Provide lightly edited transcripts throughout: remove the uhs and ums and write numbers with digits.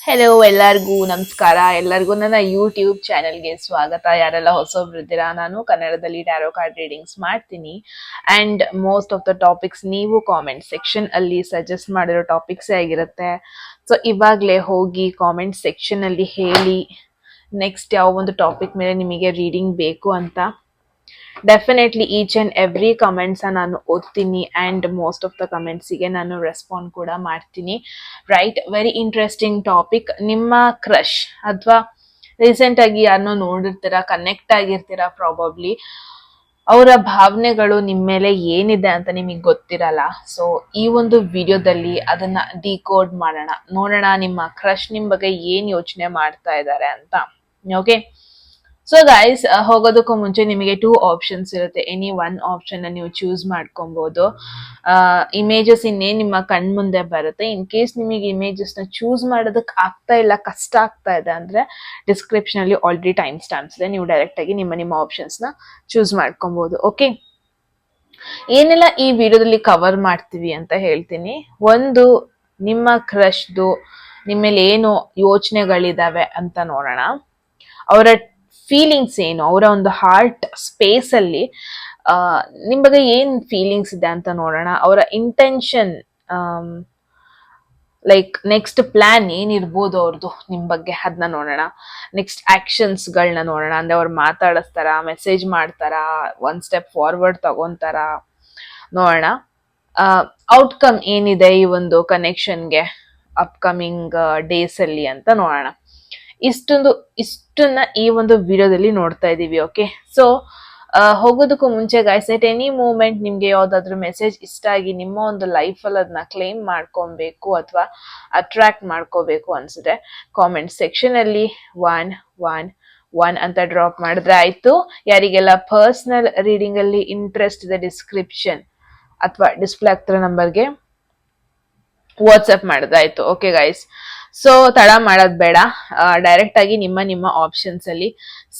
Hello ಎಲ್ಲರಿಗೂ ನಮಸ್ಕಾರ. ಎಲ್ಲರಿಗೂ ನನ್ನ ಯೂಟ್ಯೂಬ್ ಚಾನೆಲ್ಗೆ ಸ್ವಾಗತ. ಯಾರೆಲ್ಲ ಹೊಸಬ್ರಿದ್ದೀರಾ, ನಾನು ಕನ್ನಡದಲ್ಲಿ ಟ್ಯಾರೋ ಕಾರ್ಡ್ ರೀಡಿಂಗ್ಸ್ ಮಾಡ್ತೀನಿ and most of the topics ನೀವು ಕಾಮೆಂಟ್ ಸೆಕ್ಷನ್ ಅಲ್ಲಿ ಸಜೆಸ್ಟ್ ಮಾಡಿರೋ ಟಾಪಿಕ್ಸೇ ಆಗಿರುತ್ತೆ. ಸೊ ಇವಾಗಲೇ ಹೋಗಿ ಕಾಮೆಂಟ್ ಸೆಕ್ಷನ್ ಅಲ್ಲಿ ಹೇಳಿ ನೆಕ್ಸ್ಟ್ ಯಾವ ಒಂದು ಟಾಪಿಕ್ ಮೇಲೆ ನಿಮಗೆ ರೀಡಿಂಗ್ ಬೇಕು ಅಂತ. Definitely each and every comments ನಾನು ಓದ್ತೀನಿ ಆ್ಯಂಡ್ ಮೋಸ್ಟ್ ಆಫ್ ದ ಕಮೆಂಟ್ಸಿಗೆ ನಾನು ರೆಸ್ಪಾಂಡ್ ಕೂಡ ಮಾಡ್ತೀನಿ. Right, very interesting topic. ನಿಮ್ಮ ಕ್ರಶ್ ಅಥವಾ ರೀಸೆಂಟ್ ಆಗಿ ಯಾರನ್ನೋ ನೋಡಿರ್ತೀರಾ, ಕನೆಕ್ಟ್ ಆಗಿರ್ತೀರಾ ಪ್ರಾಬಬ್ಲಿ. ಅವರ ಭಾವನೆಗಳು ನಿಮ್ಮ ಮೇಲೆ ಏನಿದೆ ಅಂತ ನಿಮಗೆ ಗೊತ್ತಿರಲ್ಲ. ಸೊ ಈ ಒಂದು ವಿಡಿಯೋದಲ್ಲಿ ಅದನ್ನ ಡಿಕೋಡ್ ಮಾಡೋಣ, ನೋಡೋಣ ನಿಮ್ಮ ಕ್ರಶ್ ನಿಮ್ಮ ಬಗ್ಗೆ ಏನ್ ಯೋಚನೆ ಮಾಡ್ತಾ ಇದ್ದಾರೆ ಅಂತ. ಓಕೆ, ಸೊ ಗೈಸ್, ಹೋಗೋದಕ್ಕೂ ಮುಂಚೆ ನಿಮಗೆ 2 ಆಪ್ಷನ್ಸ್ ಇರುತ್ತೆ. ಎನಿ ಒನ್ ಆಪ್ಷನ್ ನೀವು ಚೂಸ್ ಮಾಡ್ಕೊಬಹುದು. ಇಮೇಜಸ್ ಇನ್ನೇನು ನಿಮ್ಮ ಕಣ್ ಮುಂದೆ ಬರುತ್ತೆ. ಇನ್ ಕೇಸ್ ನಿಮಗೆ ಇಮೇಜಸ್ ನ ಚೂಸ್ ಮಾಡೋದಕ್ಕೆ ಆಗ್ತಾ ಇಲ್ಲ, ಕಷ್ಟ ಆಗ್ತಾ ಇದೆ ಅಂದ್ರೆ ಡಿಸ್ಕ್ರಿಪ್ಷನ್ ಅಲ್ಲಿ ಆಲ್ರೆಡಿ ಟೈಮ್ ಸ್ಟಾಂಪ್ಸ್ ಇದೆ, ನೀವು ಡೈರೆಕ್ಟ್ ಆಗಿ ನಿಮ್ಮ ಆಪ್ಷನ್ಸ್ ನ ಚೂಸ್ ಮಾಡ್ಕೊಬಹುದು. ಓಕೆ, ಏನೆಲ್ಲ ಈ ವಿಡಿಯೋದಲ್ಲಿ ಕವರ್ ಮಾಡ್ತೀವಿ ಅಂತ ಹೇಳ್ತೀನಿ. ಒಂದು, ನಿಮ್ಮ ಕ್ರಶ್ದು ನಿಮ್ಮ ಮೇಲೆ ಏನು ಯೋಚನೆಗಳಿದಾವೆ ಅಂತ ನೋಡೋಣ. ಅವರ ಫೀಲಿಂಗ್ಸ್ ಏನು, ಅವರ ಒಂದು ಹಾರ್ಟ್ ಸ್ಪೇಸ್ ಅಲ್ಲಿ ನಿಮ್ ಬಗ್ಗೆ ಏನ್ ಫೀಲಿಂಗ್ಸ್ ಇದೆ ಅಂತ ನೋಡೋಣ. ಅವರ ಇಂಟೆನ್ಷನ್, ಲೈಕ್ ನೆಕ್ಸ್ಟ್ ಪ್ಲಾನ್ ಏನಿರ್ಬೋದು ಅವ್ರದ್ದು ನಿಮ್ ಬಗ್ಗೆ, ಅದನ್ನ ನೋಡೋಣ. ನೆಕ್ಸ್ಟ್ ಆಕ್ಷನ್ಸ್ ಗಳನ್ನ ನೋಡೋಣ. ಅಂದ್ರೆ ಅವ್ರು ಮಾತಾಡಿಸ್ತಾರ, ಮೆಸೇಜ್ ಮಾಡ್ತಾರ, ಒನ್ ಸ್ಟೆಪ್ ಫಾರ್ವರ್ಡ್ ತಗೊಂತಾರ, ನೋಡೋಣ. ಔಟ್ಕಮ್ ಏನಿದೆ ಈ ಒಂದು ಕನೆಕ್ಷನ್ಗೆ ಅಪ್ಕಮಿಂಗ್ ಡೇಸ್ ಅಲ್ಲಿ ಅಂತ ನೋಡೋಣ. ಇಷ್ಟನ್ನ ಈ ಒಂದು ವಿಡಿಯೋದಲ್ಲಿ ನೋಡ್ತಾ ಇದೀವಿ. ಓಕೆ, ಸೊ ಹೋಗೋದಕ್ಕೂ ಮುಂಚೆ ಗೈಸ್, ಎಟ್ ಎನಿ ಮೂಮೆಂಟ್ ನಿಮ್ಗೆ ಯಾವ್ದಾದ್ರು ಮೆಸೇಜ್ ಇಷ್ಟ ಆಗಿ ನಿಮ್ಮ ಒಂದು ಲೈಫ್ ಅಲ್ಲಿ ಅದನ್ನ ಕ್ಲೈಮ್ ಮಾಡ್ಕೊಬೇಕು ಅಥವಾ ಅಟ್ರಾಕ್ಟ್ ಮಾಡ್ಕೋಬೇಕು ಅನ್ಸುತ್ತೆ, ಕಾಮೆಂಟ್ ಸೆಕ್ಷನ್ ಅಲ್ಲಿ 111 ಅಂತ ಡ್ರಾಪ್ ಮಾಡಿದ್ರೆ ಆಯ್ತು. ಯಾರಿಗೆಲ್ಲ ಪರ್ಸನಲ್ ರೀಡಿಂಗ್ ಅಲ್ಲಿ ಇಂಟ್ರೆಸ್ಟ್ ಇದೆ, ಡಿಸ್ಕ್ರಿಪ್ಷನ್ ಅಥವಾ ಡಿಸ್ಪ್ಲೇ ಆಗ್ತಿರೋ ನಂಬರ್ಗೆ ವಾಟ್ಸ್ಆಪ್ ಮಾಡಿದ್ರಾಯ್ತು. ಓಕೆ ಗೈಸ್, ಸೊ ತಡ ಮಾಡೋದ್ ಬೇಡ, ಡೈರೆಕ್ಟ್ ಆಗಿ ನಿಮ್ಮ ಆಪ್ಷನ್ಸ್ ಅಲ್ಲಿ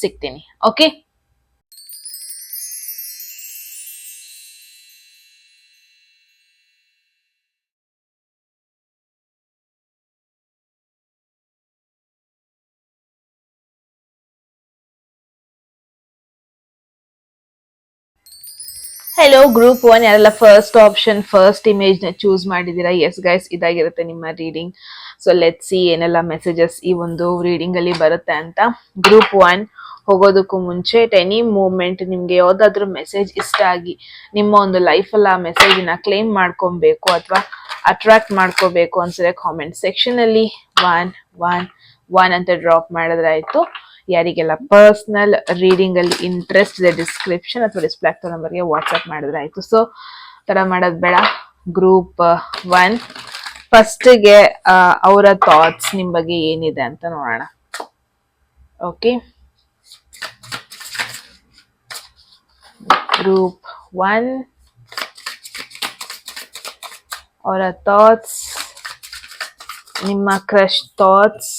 ಸಿಗ್ತೀನಿ. ಓಕೆ, ಹೆಲೋ ಗ್ರೂಪ್ 1, ಯಾರೆಲ್ಲ ಫಸ್ಟ್ ಆಪ್ಷನ್ ಫಸ್ಟ್ ಇಮೇಜ್ ನ ಚೂಸ್ ಮಾಡಿದೀರಾ? ಎಸ್ ಗೈಸ್, ಇದಾಗಿರುತ್ತೆ ನಿಮ್ಮ ರೀಡಿಂಗ್. ಸೊ ಲೆಟ್ ಸಿ ಏನೆಲ್ಲ ಮೆಸೇಜಸ್ ಈ ಒಂದು ರೀಡಿಂಗ್ ಅಲ್ಲಿ ಬರುತ್ತೆ ಅಂತ. ಗ್ರೂಪ್ 1, ಹೋಗೋದಕ್ಕೂ ಮುಂಚೆ ಎಟ್ ಎನಿ ಮೂಮೆಂಟ್ ನಿಮ್ಗೆ ಯಾವ್ದಾದ್ರು ಮೆಸೇಜ್ ಇಷ್ಟ ಆಗಿ ನಿಮ್ಮ ಒಂದು ಲೈಫ್ ಅಲ್ಲಿ ಆ ಮೆಸೇಜ್ ನ ಕ್ಲೈಮ್ ಮಾಡ್ಕೊಬೇಕು ಅಥವಾ ಅಟ್ರಾಕ್ಟ್ ಮಾಡ್ಕೋಬೇಕು ಅನ್ಸಿದ್ರೆ ಕಾಮೆಂಟ್ ಸೆಕ್ಷನ್ ಅಲ್ಲಿ 111 ಅಂತ ಡ್ರಾಪ್ ಮಾಡಿದ್ರೆ ಆಯ್ತು. ಯಾರಿಗೆಲ್ಲ ಪರ್ಸನಲ್ ರೀಡಿಂಗ್ ಅಲ್ಲಿ ಇಂಟ್ರೆಸ್ಟ್ ಇದೆ, ಡಿಸ್ಕ್ರಿಪ್ಷನ್ ಅಥವಾ ಡಿಸ್ಪ್ಲೇ ಆಗ್ತಿರೋ ನಂಬರ್ಗೆ ವಾಟ್ಸ್ಆಪ್ ಮಾಡಿದ್ರೆ ಆಯ್ತು. ಸೊ ತರ ಮಾಡೋದ್ ಬೇಡ. ಗ್ರೂಪ್ 1 ಫಸ್ಟ್ಗೆ ಅವರ ಥಾಟ್ಸ್ ನಿಮ್ ಬಗ್ಗೆ ಏನಿದೆ ಅಂತ ನೋಡೋಣ. ಓಕೆ, ಗ್ರೂಪ್ 1 ಅವರ ಥಾಟ್ಸ್, ನಿಮ್ಮ crush thoughts.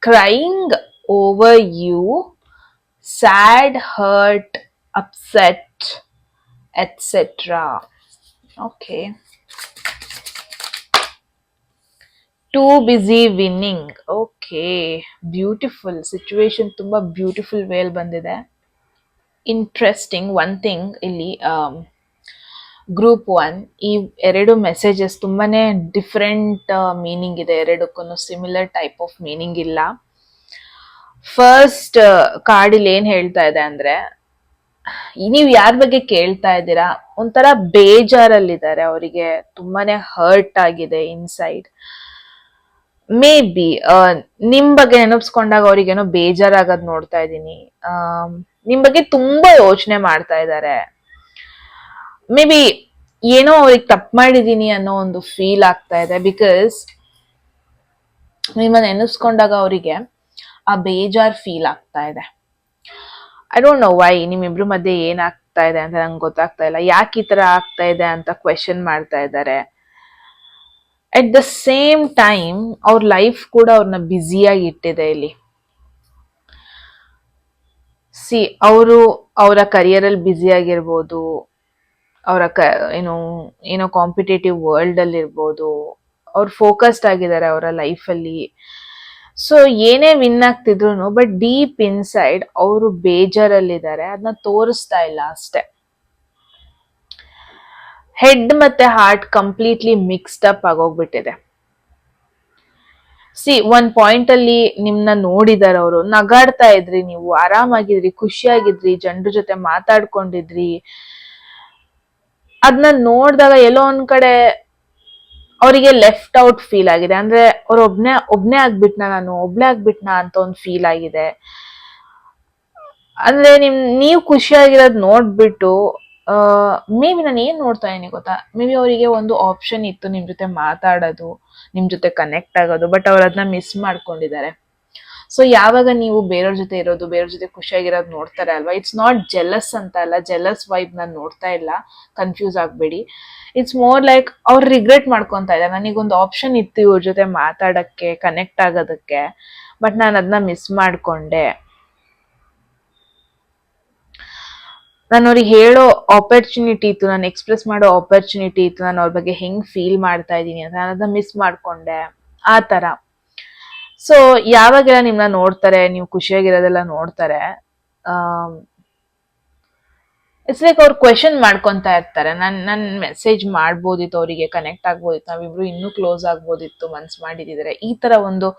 Crying over you, sad, hurt, upset, etc. Okay. Too busy winning. Okay. Beautiful situation. ತುಂಬಾ ಬ್ಯೂಟಿಫುಲ್ ವೇಲ್ ಬಂದಿದೆ. ಇಂಟ್ರೆಸ್ಟಿಂಗ್ ಒನ್ ಥಿಂಗ್ ಇಲ್ಲಿ, ಗ್ರೂಪ್ 1 ಈ ಎರಡು ಮೆಸೇಜಸ್ ತುಂಬಾನೇ ಡಿಫ್ರೆಂಟ್ ಮೀನಿಂಗ್ ಇದೆ. ಎರಡಕ್ಕೂ ಸಿಮಿಲರ್ ಟೈಪ್ ಆಫ್ ಮೀನಿಂಗ್ ಇಲ್ಲ. ಫಸ್ಟ್ ಕಾರ್ಡಿಲ್ ಏನ್ ಹೇಳ್ತಾ ಇದೆ ಅಂದ್ರೆ, ನೀವ್ ಯಾರ ಬಗ್ಗೆ ಕೇಳ್ತಾ ಇದ್ದೀರಾ, ಒಂಥರ ಬೇಜಾರಲ್ಲಿದ್ದಾರೆ, ಅವರಿಗೆ ತುಂಬಾನೇ ಹರ್ಟ್ ಆಗಿದೆ ಇನ್ಸೈಡ್. ಮೇ ಬಿ ನಿಮ್ ಬಗ್ಗೆ ನೆನಪಿಸ್ಕೊಂಡಾಗ ಅವ್ರಿಗೇನೋ ಬೇಜಾರಾಗದ್ ನೋಡ್ತಾ ಇದ್ದೀನಿ. ನಿಮ್ ಬಗ್ಗೆ ತುಂಬಾ ಯೋಚನೆ ಮಾಡ್ತಾ ಇದ್ದಾರೆ. ಮೇ ಬಿ ಏನೋ ಅವ್ರಿಗೆ ತಪ್ಪು ಮಾಡಿದೀನಿ ಅನ್ನೋ ಒಂದು ಫೀಲ್ ಆಗ್ತಾ ಇದೆ. ಬಿಕಾಸ್ ನಿಮ್ಮನ್ನ ನೆನೆಸ್ಕೊಂಡಾಗ ಅವರಿಗೆ ಆ ಬೇಜಾರ್ ಫೀಲ್ ಆಗ್ತಾ ಇದೆ. ಐ ಡೋಂಟ್ ನೋ ವೈ, ನಿಮ್ಮಿಬ್ರು ಮಧ್ಯೆ ಏನಾಗ್ತಾ ಇದೆ ಅಂತ ನಂಗೆ ಗೊತ್ತಾಗ್ತಾ ಇಲ್ಲ. ಯಾಕೆ ಈ ತರ ಆಗ್ತಾ ಇದೆ ಅಂತ ಕ್ವೆಶನ್ ಮಾಡ್ತಾ ಇದ್ದಾರೆ. ಅಟ್ ದ ಸೇಮ್ ಟೈಮ್ ಅವ್ರ ಲೈಫ್ ಕೂಡ ಅವ್ರನ್ನ ಬ್ಯುಸಿಯಾಗಿ ಇಟ್ಟಿದೆ ಇಲ್ಲಿ. ಸಿ, ಅವರು ಅವರ ಕರಿಯರ್ ಅಲ್ಲಿ ಬ್ಯುಸಿ ಆಗಿರ್ಬೋದು, ಅವರ ಏನೋ ಕಾಂಪಿಟೇಟಿವ್ ವರ್ಲ್ಡ್ ಅಲ್ಲಿ ಇರ್ಬೋದು, ಅವ್ರು ಫೋಕಸ್ಡ್ ಆಗಿದ್ದಾರೆ ಅವರ ಲೈಫಲ್ಲಿ. ಸೊ ಏನೇ ವಿನ್ ಆಗ್ತಿದ್ರು ಬಟ್ ಡೀಪ್ ಇನ್ಸೈಡ್ ಅವರು ಬೇಜಾರಲ್ಲಿದ್ದಾರೆ, ಅದನ್ನ ತೋರಿಸ್ತಾ ಇಲ್ಲ ಅಷ್ಟೆ. ಹೆಡ್ ಮತ್ತೆ ಹಾರ್ಟ್ ಕಂಪ್ಲೀಟ್ಲಿ ಮಿಕ್ಸ್ಡ್ ಅಪ್ ಆಗೋಗ್ಬಿಟ್ಟಿದೆ. ಒಂದ್ ಪಾಯಿಂಟ್ ಅಲ್ಲಿ ನಿಮ್ನ ನೋಡಿದಾರೆ ಅವರು, ನಗಾಡ್ತಾ ಇದ್ರಿ, ನೀವು ಆರಾಮಾಗಿದ್ರಿ, ಖುಷಿಯಾಗಿದ್ರಿ, ಜನರ ಜೊತೆ ಮಾತಾಡ್ಕೊಂಡಿದ್ರಿ. ಅದನ್ನ ನೋಡಿದಾಗ ಎಲ್ಲೋ ಒಂದ್ ಕಡೆ ಅವರಿಗೆ ಲೆಫ್ಟ್ ಔಟ್ ಫೀಲ್ ಆಗಿದೆ. ಅಂದ್ರೆ ಅವ್ರ ಒಬ್ನೇ ಆಗ್ಬಿಟ್ನಾ ಅಂತ ಒಂದು ಫೀಲ್ ಆಗಿದೆ. ಅಂದ್ರೆ ನೀವು ಖುಷಿಯಾಗಿರೋದ್ ನೋಡ್ಬಿಟ್ಟು ಮೇ ಬಿ ನಾನು ಏನ್ ನೋಡ್ತಾ ಇದೀನಿ ಗೊತ್ತಾ, ಮೇ ಬಿ ಅವರಿಗೆ ಒಂದು ಆಪ್ಷನ್ ಇತ್ತು ನಿಮ್ ಜೊತೆ ಮಾತಾಡೋದು, ನಿಮ್ ಜೊತೆ ಕನೆಕ್ಟ್ ಆಗೋದು, ಬಟ್ ಅವ್ರು ಅದನ್ನ ಮಿಸ್ ಮಾಡ್ಕೊಂಡಿದ್ದಾರೆ. ಸೊ ಯಾವಾಗ ನೀವು ಬೇರೆಯವ್ರ ಜೊತೆ ಇರೋದು, ಬೇರೆಯವ್ರ ಜೊತೆ ಖುಷಿಯಾಗಿರೋದು ನೋಡ್ತಾರೆ ಅಲ್ವಾ, ಇಟ್ಸ್ ನಾಟ್ ಜೆಲಸ್ ಅಂತ ಅಲ್ಲ, ಜೆಲಸ್ ವೈಬ್ ನಾನು ನೋಡ್ತಾ ಇಲ್ಲ, ಕನ್ಫ್ಯೂಸ್ ಆಗ್ಬೇಡಿ. ಇಟ್ಸ್ ಮೋರ್ ಲೈಕ್ ಅವ್ರು ರಿಗ್ರೆಟ್ ಮಾಡ್ಕೊಂತ ಇದ್ದಾರೆ, ನನಗೊಂದು ಆಪ್ಷನ್ ಇತ್ತು ಇವ್ರ ಜೊತೆ ಮಾತಾಡಕ್ಕೆ, ಕನೆಕ್ಟ್ ಆಗೋದಕ್ಕೆ, ಬಟ್ ನಾನು ಅದನ್ನ ಮಿಸ್ ಮಾಡ್ಕೊಂಡೆ. ನಾನು ಅವ್ರಿಗೆ ಹೇಳೋ ಆಪರ್ಚುನಿಟಿ ಇತ್ತು, ನಾನು ಎಕ್ಸ್ಪ್ರೆಸ್ ಮಾಡೋ ಆಪರ್ಚುನಿಟಿ ಇತ್ತು, ನಾನು ಅವ್ರ ಬಗ್ಗೆ ಹೆಂಗ್ ಫೀಲ್ ಮಾಡ್ತಾ ಇದ್ದೀನಿ ಅಂತ, ನಾನು ಅದನ್ನ ಮಿಸ್ ಮಾಡ್ಕೊಂಡೆ, ಆ ತರ. ಸೊ ಯಾವಾಗೆಲ್ಲ ನಿಮ್ನ ನೋಡ್ತಾರೆ, ನೀವು ಖುಷಿಯಾಗಿರೋದೆಲ್ಲ ನೋಡ್ತಾರೆ, ಇಟ್ಸ್ ಲೈಕ್ ಅವ್ರು ಕ್ವೆಶನ್ ಮಾಡ್ಕೊಂತ ಇರ್ತಾರೆ, ನನ್ ಮೆಸೇಜ್ ಮಾಡ್ಬೋದಿತ್ತು, ಅವರಿಗೆ ಕನೆಕ್ಟ್ ಆಗ್ಬೋದಿತ್ತು, ನಾವಿಬ್ರು ಇನ್ನೂ ಕ್ಲೋಸ್ ಆಗ್ಬೋದಿತ್ತು, ಮನ್ಸ್ ಮಾಡಿದಿದ್ದಾರೆ, ಈ ತರ ಒಂದು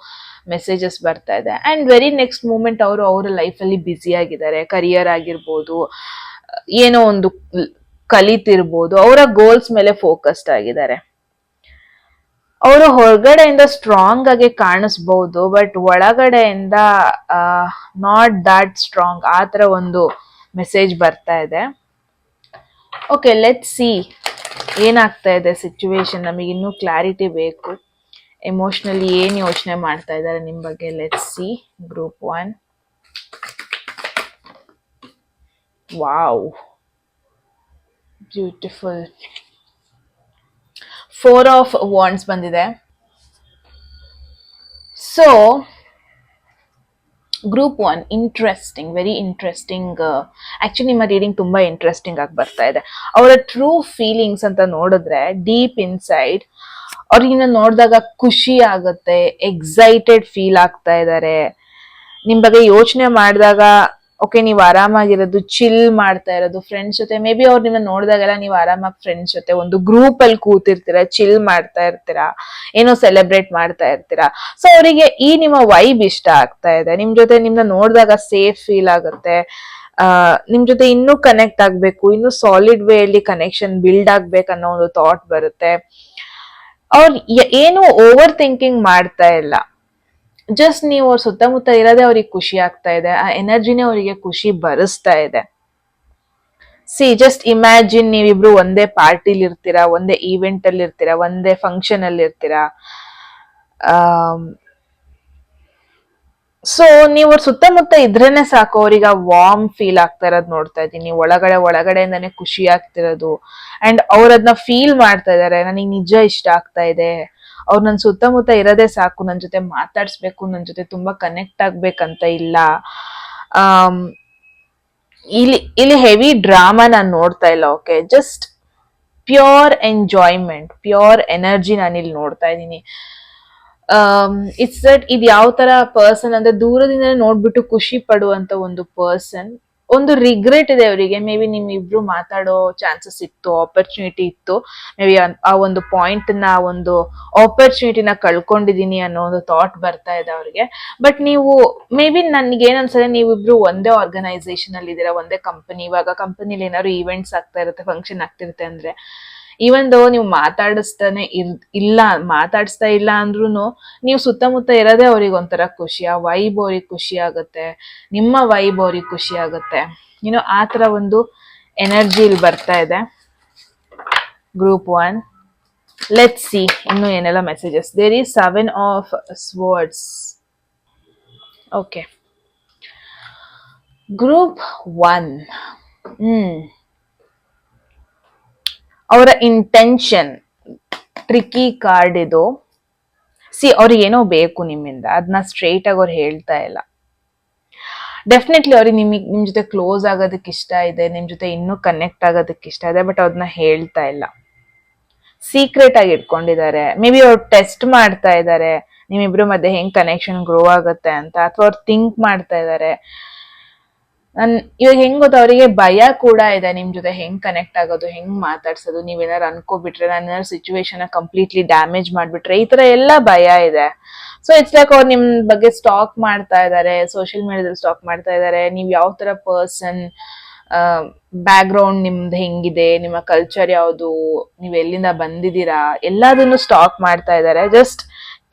ಮೆಸೇಜಸ್ ಬರ್ತಾ ಇದೆ. ಅಂಡ್ ವೆರಿ ನೆಕ್ಸ್ಟ್ ಮೂಮೆಂಟ್ ಅವರು ಅವರ ಲೈಫಲ್ಲಿ ಬ್ಯುಸಿ ಆಗಿದ್ದಾರೆ, ಕರಿಯರ್ ಆಗಿರ್ಬೋದು, ಏನೋ ಒಂದು ಕಲಿತಿರ್ಬೋದು, ಅವರ ಗೋಲ್ಸ್ ಮೇಲೆ ಫೋಕಸ್ಡ್ ಆಗಿದ್ದಾರೆ. ಅವರು ಹೊರಗಡೆಯಿಂದ ಸ್ಟ್ರಾಂಗ್ ಆಗಿ ಕಾಣಿಸ್ಬಹುದು, ಬಟ್ ಒಳಗಡೆಯಿಂದ ನಾಟ್ ದಟ್ ಸ್ಟ್ರಾಂಗ್, ಆ ತರ ಒಂದು ಮೆಸೇಜ್ ಬರ್ತಾ ಇದೆ. ಓಕೆ, ಲೆಟ್ಸ್ ಸಿ ಏನಾಗ್ತಾ ಇದೆ ಸಿಚುವೇಶನ್. ನಮಗೆ ಇನ್ನೂ ಕ್ಲಾರಿಟಿ ಬೇಕು, ಎಮೋಷನಲಿ ಏನ್ ಯೋಚನೆ ಮಾಡ್ತಾ ಇದ್ದಾರೆ ನಿಮ್ ಬಗ್ಗೆ. Let's see group 1. Wow, beautiful. 4 of wands ಬಂದಿದೆ. So group 1 interesting, very interesting. Actually ನಿಮ್ಮ ರೀಡಿಂಗ್ ತುಂಬಾ ಇಂಟ್ರೆಸ್ಟಿಂಗ್ ಆಗಿ ಬರ್ತಾ ಇದೆ. ಅವರ ಟ್ರೂ ಫೀಲಿಂಗ್ಸ್ ಅಂತ ನೋಡಿದ್ರೆ, ಡೀಪ್ ಇನ್ಸೈಡ್ ಅವ್ರಿಗಿನ್ನ ನೋಡಿದಾಗ ಖುಷಿ ಆಗುತ್ತೆ, ಎಕ್ಸೈಟೆಡ್ ಫೀಲ್ ಆಗ್ತಾ ಇದ್ದಾರೆ. ನಿಮ್ ಬಗ್ಗೆ ಯೋಚನೆ ಮಾಡಿದಾಗ, ಓಕೆ ನೀವು ಆರಾಮಾಗಿರೋದು, ಚಿಲ್ ಮಾಡ್ತಾ ಇರೋದು ಫ್ರೆಂಡ್ಸ್ ಜೊತೆ, ಮೇ ಬಿ ಅವ್ರು ನಿಮ್ಮನ್ನ ನೋಡಿದಾಗೆಲ್ಲ ನೀವು ಆರಾಮಾಗಿ ಫ್ರೆಂಡ್ಸ್ ಜೊತೆ ಒಂದು ಗ್ರೂಪ್ ಅಲ್ಲಿ ಕೂತಿರ್ತೀರಾ, ಚಿಲ್ ಮಾಡ್ತಾ ಇರ್ತೀರಾ, ಏನೋ ಸೆಲೆಬ್ರೇಟ್ ಮಾಡ್ತಾ ಇರ್ತೀರಾ. ಸೊ ಅವರಿಗೆ ಈ ನಿಮ್ಮ ವೈಬ್ ಇಷ್ಟ ಆಗ್ತಾ ಇದೆ, ನಿಮ್ ಜೊತೆ ನಿಮ್ನ ನೋಡಿದಾಗ ಸೇಫ್ ಫೀಲ್ ಆಗುತ್ತೆ, ನಿಮ್ ಜೊತೆ ಇನ್ನೂ ಕನೆಕ್ಟ್ ಆಗ್ಬೇಕು, ಇನ್ನೂ ಸಾಲಿಡ್ ವೇ ಅಲ್ಲಿ ಕನೆಕ್ಷನ್ ಬಿಲ್ಡ್ ಆಗ್ಬೇಕು ಅನ್ನೋ ಒಂದು ಥಾಟ್ ಬರುತ್ತೆ. ಅವ್ರು ಏನು ಓವರ್ ಥಿಂಕಿಂಗ್ ಮಾಡ್ತಾ ಇಲ್ಲ, ಜಸ್ಟ್ ನೀವು ಅವ್ರ ಸುತ್ತಮುತ್ತ ಇರೋದೇ ಅವ್ರಿಗೆ ಖುಷಿ ಆಗ್ತಾ ಇದೆ, ಆ ಎನರ್ಜಿನೇ ಅವರಿಗೆ ಖುಷಿ ಬರಿಸ್ತಾ ಇದೆ. ಜಸ್ಟ್ ಇಮ್ಯಾಜಿನ್, ನೀವಿಬ್ರು ಒಂದೇ ಪಾರ್ಟಿಲಿ ಇರ್ತೀರಾ, ಒಂದೇ ಈವೆಂಟ್ ಅಲ್ಲಿ ಇರ್ತೀರಾ, ಒಂದೇ ಫಂಕ್ಷನ್ ಅಲ್ಲಿ ಇರ್ತೀರಾ. ಸೊ ನೀವು ಅವ್ರ ಸುತ್ತಮುತ್ತ ಇದ್ರೇನೆ ಸಾಕು, ಅವ್ರಿಗೆ ವಾರ್ಮ್ ಫೀಲ್ ಆಗ್ತಾ ಇರೋದು ನೋಡ್ತಾ ಇದ್ದೀನಿ, ಒಳಗಡೆಯಿಂದಾನೆ ಖುಷಿ ಆಗ್ತಿರೋದು. ಅಂಡ್ ಅವ್ರ ಅದನ್ನ ಫೀಲ್ ಮಾಡ್ತಾ ಇದಾರೆ, ನನಗೆ ನಿಜ ಇಷ್ಟ ಆಗ್ತಾ ಇದೆ, ಅವ್ರು ನನ್ ಸುತ್ತಮುತ್ತ ಇರೋದೇ ಸಾಕು, ನನ್ ಜೊತೆ ಮಾತಾಡ್ಸ್ಬೇಕು, ನನ್ ಜೊತೆ ತುಂಬಾ ಕನೆಕ್ಟ್ ಆಗ್ಬೇಕಂತ ಇಲ್ಲ. ಇಲ್ಲಿ ಹೆವಿ ಡ್ರಾಮಾ ನಾನು ನೋಡ್ತಾ ಇಲ್ಲ. Okay, just pure enjoyment, pure energy ನಾನಿಲ್ಲಿ ನೋಡ್ತಾ ಇದ್ದೀನಿ. ಇಟ್ಸ್ ದಟ್ ಇದು ಯಾವ ತರ ಪರ್ಸನ್ ಅಂದ್ರೆ, ದೂರದಿಂದ ನೋಡ್ಬಿಟ್ಟು ಖುಷಿ ಪಡುವಂತ ಒಂದು ಪರ್ಸನ್. ಒಂದು ರಿಗ್ರೆಟ್ ಇದೆ ಅವರಿಗೆ, ಮೇ ಬಿ ನಿಮ್ಮಿಬ್ರು ಮಾತಾಡೋ ಚಾನ್ಸಸ್ ಇತ್ತು, ಆಪರ್ಚುನಿಟಿ ಇತ್ತು, ಮೇ ಬಿ ಆ ಒಂದು ಪಾಯಿಂಟ್ ನ, ಒಂದು ಆಪರ್ಚುನಿಟಿನ ಕಳ್ಕೊಂಡಿದೀನಿ ಅನ್ನೋ ಒಂದು ಥಾಟ್ ಬರ್ತಾ ಇದೆ ಅವ್ರಿಗೆ. ಬಟ್ ನೀವು ಮೇ ಬಿ ನನ್ಗೆ ಏನ್ ಅನ್ಸತ್ತೆ, ನೀವಿಬ್ರು ಒಂದೇ ಆರ್ಗನೈಸೇಷನ್ ಅಲ್ಲಿ ಇದೀರಾ, ಒಂದೇ ಕಂಪನಿ. ಇವಾಗ ಕಂಪನಿಲಿ ಏನಾದ್ರು ಈವೆಂಟ್ಸ್ ಆಗ್ತಾ ಇರುತ್ತೆ, ಫಂಕ್ಷನ್ ಆಗ್ತಿರುತ್ತೆ ಅಂದ್ರೆ, ಈವನ್ ದೋ ನೀವು ಮಾತಾಡಿಸ್ತಾ ಇಲ್ಲ ಅಂದ್ರೂ ನೀವು ಸುತ್ತಮುತ್ತ ಇರೋದೇ ಅವ್ರಿಗೆ ಒಂಥರ ಖುಷಿ, ಆ ವೈಬ್ ಅವ್ರಿಗೆ ಖುಷಿ ಆಗುತ್ತೆ, ನಿಮ್ಮ ವೈಬ್ ಅವ್ರಿಗೆ ಖುಷಿ ಆಗುತ್ತೆ, ಆ ತರ ಒಂದು ಎನರ್ಜಿ ಇಲ್ಲಿ ಬರ್ತಾ ಇದೆ. ಗ್ರೂಪ್ 1, ಲೆಟ್ಸ್ ಸಿ ಇನ್ನು ಏನೆಲ್ಲ messages. There is 7 of swords. Okay, group 1, ಅವರ ಇಂಟೆನ್ಷನ್ ಟ್ರಿಕಿ ಕಾರ್ಡ್ ಇದು. ಅವ್ರಿಗೆ ಏನೋ ಬೇಕು ನಿಮ್ಮಿಂದ, ಅದನ್ನ ಸ್ಟ್ರೈಟ್ ಆಗಿ ಅವ್ರು ಹೇಳ್ತಾ ಇಲ್ಲ. ಡೆಫಿನೆಟ್ಲಿ ಅವ್ರಿಗೆ ನಿಮ್ ಜೊತೆ ಕ್ಲೋಸ್ ಆಗೋದಕ್ಕೆ ಇಷ್ಟ ಇದೆ, ನಿಮ್ ಜೊತೆ ಇನ್ನೂ ಕನೆಕ್ಟ್ ಆಗೋದಕ್ಕೆ ಇಷ್ಟ ಇದೆ, ಬಟ್ ಅದನ್ನ ಹೇಳ್ತಾ ಇಲ್ಲ. ಸೀಕ್ರೆಟ್ ಆಗಿ ಇಟ್ಕೊಂಡಿದ್ದಾರೆ. ಮೇ ಬಿ ಅವ್ರು ಟೆಸ್ಟ್ ಮಾಡ್ತಾ ಇದ್ದಾರೆ ನಿಮ್ಮಿಬ್ರು ಮಧ್ಯೆ ಹೆಂಗ್ ಕನೆಕ್ಷನ್ ಗ್ರೋ ಆಗುತ್ತೆ ಅಂತ, ಅಥವಾ ಅವ್ರು ಥಿಂಕ್ ಮಾಡ್ತಾ ಇದ್ದಾರೆ. ಇವಾಗ ಹೆಂಗ್ ಗೊತ್ತಾ, ಅವರಿಗೆ ಭಯ ಕೂಡ ಇದೆ ನಿಮ್ ಜೊತೆ ಹೆಂಗ್ ಕನೆಕ್ಟ್ ಆಗೋದು, ಹೆಂಗ್ ಮಾತಾಡ್ಸೋದು. ನೀವೇನಾರು ಅನ್ಕೋಬಿಟ್ರೆ, ನಾನು ಸಿಚುವೇಶನ್ ಕಂಪ್ಲೀಟ್ಲಿ ಡ್ಯಾಮೇಜ್ ಮಾಡ್ಬಿಟ್ರೆ, ಈ ತರ ಎಲ್ಲ ಭಯ ಇದೆ. ಸೊ ಇಟ್ಸ್ ಲೈಕ್ ಅವ್ರು ನಿಮ್ ಬಗ್ಗೆ ಸ್ಟಾಕ್ ಮಾಡ್ತಾ ಇದ್ದಾರೆ, ಸೋಷಿಯಲ್ ಮೀಡಿಯಾದಲ್ಲಿ ಸ್ಟಾಕ್ ಮಾಡ್ತಾ ಇದ್ದಾರೆ. ನೀವ್ ಯಾವ ತರ ಪರ್ಸನ್, ಬ್ಯಾಕ್ ಗ್ರೌಂಡ್ ನಿಮ್ದು ಹೆಂಗಿದೆ, ನಿಮ್ಮ ಕಲ್ಚರ್ ಯಾವುದು, ನೀವ್ ಎಲ್ಲಿಂದ ಬಂದಿದ್ದೀರಾ, ಎಲ್ಲದನ್ನು ಸ್ಟಾಕ್ ಮಾಡ್ತಾ ಇದ್ದಾರೆ. ಜಸ್ಟ್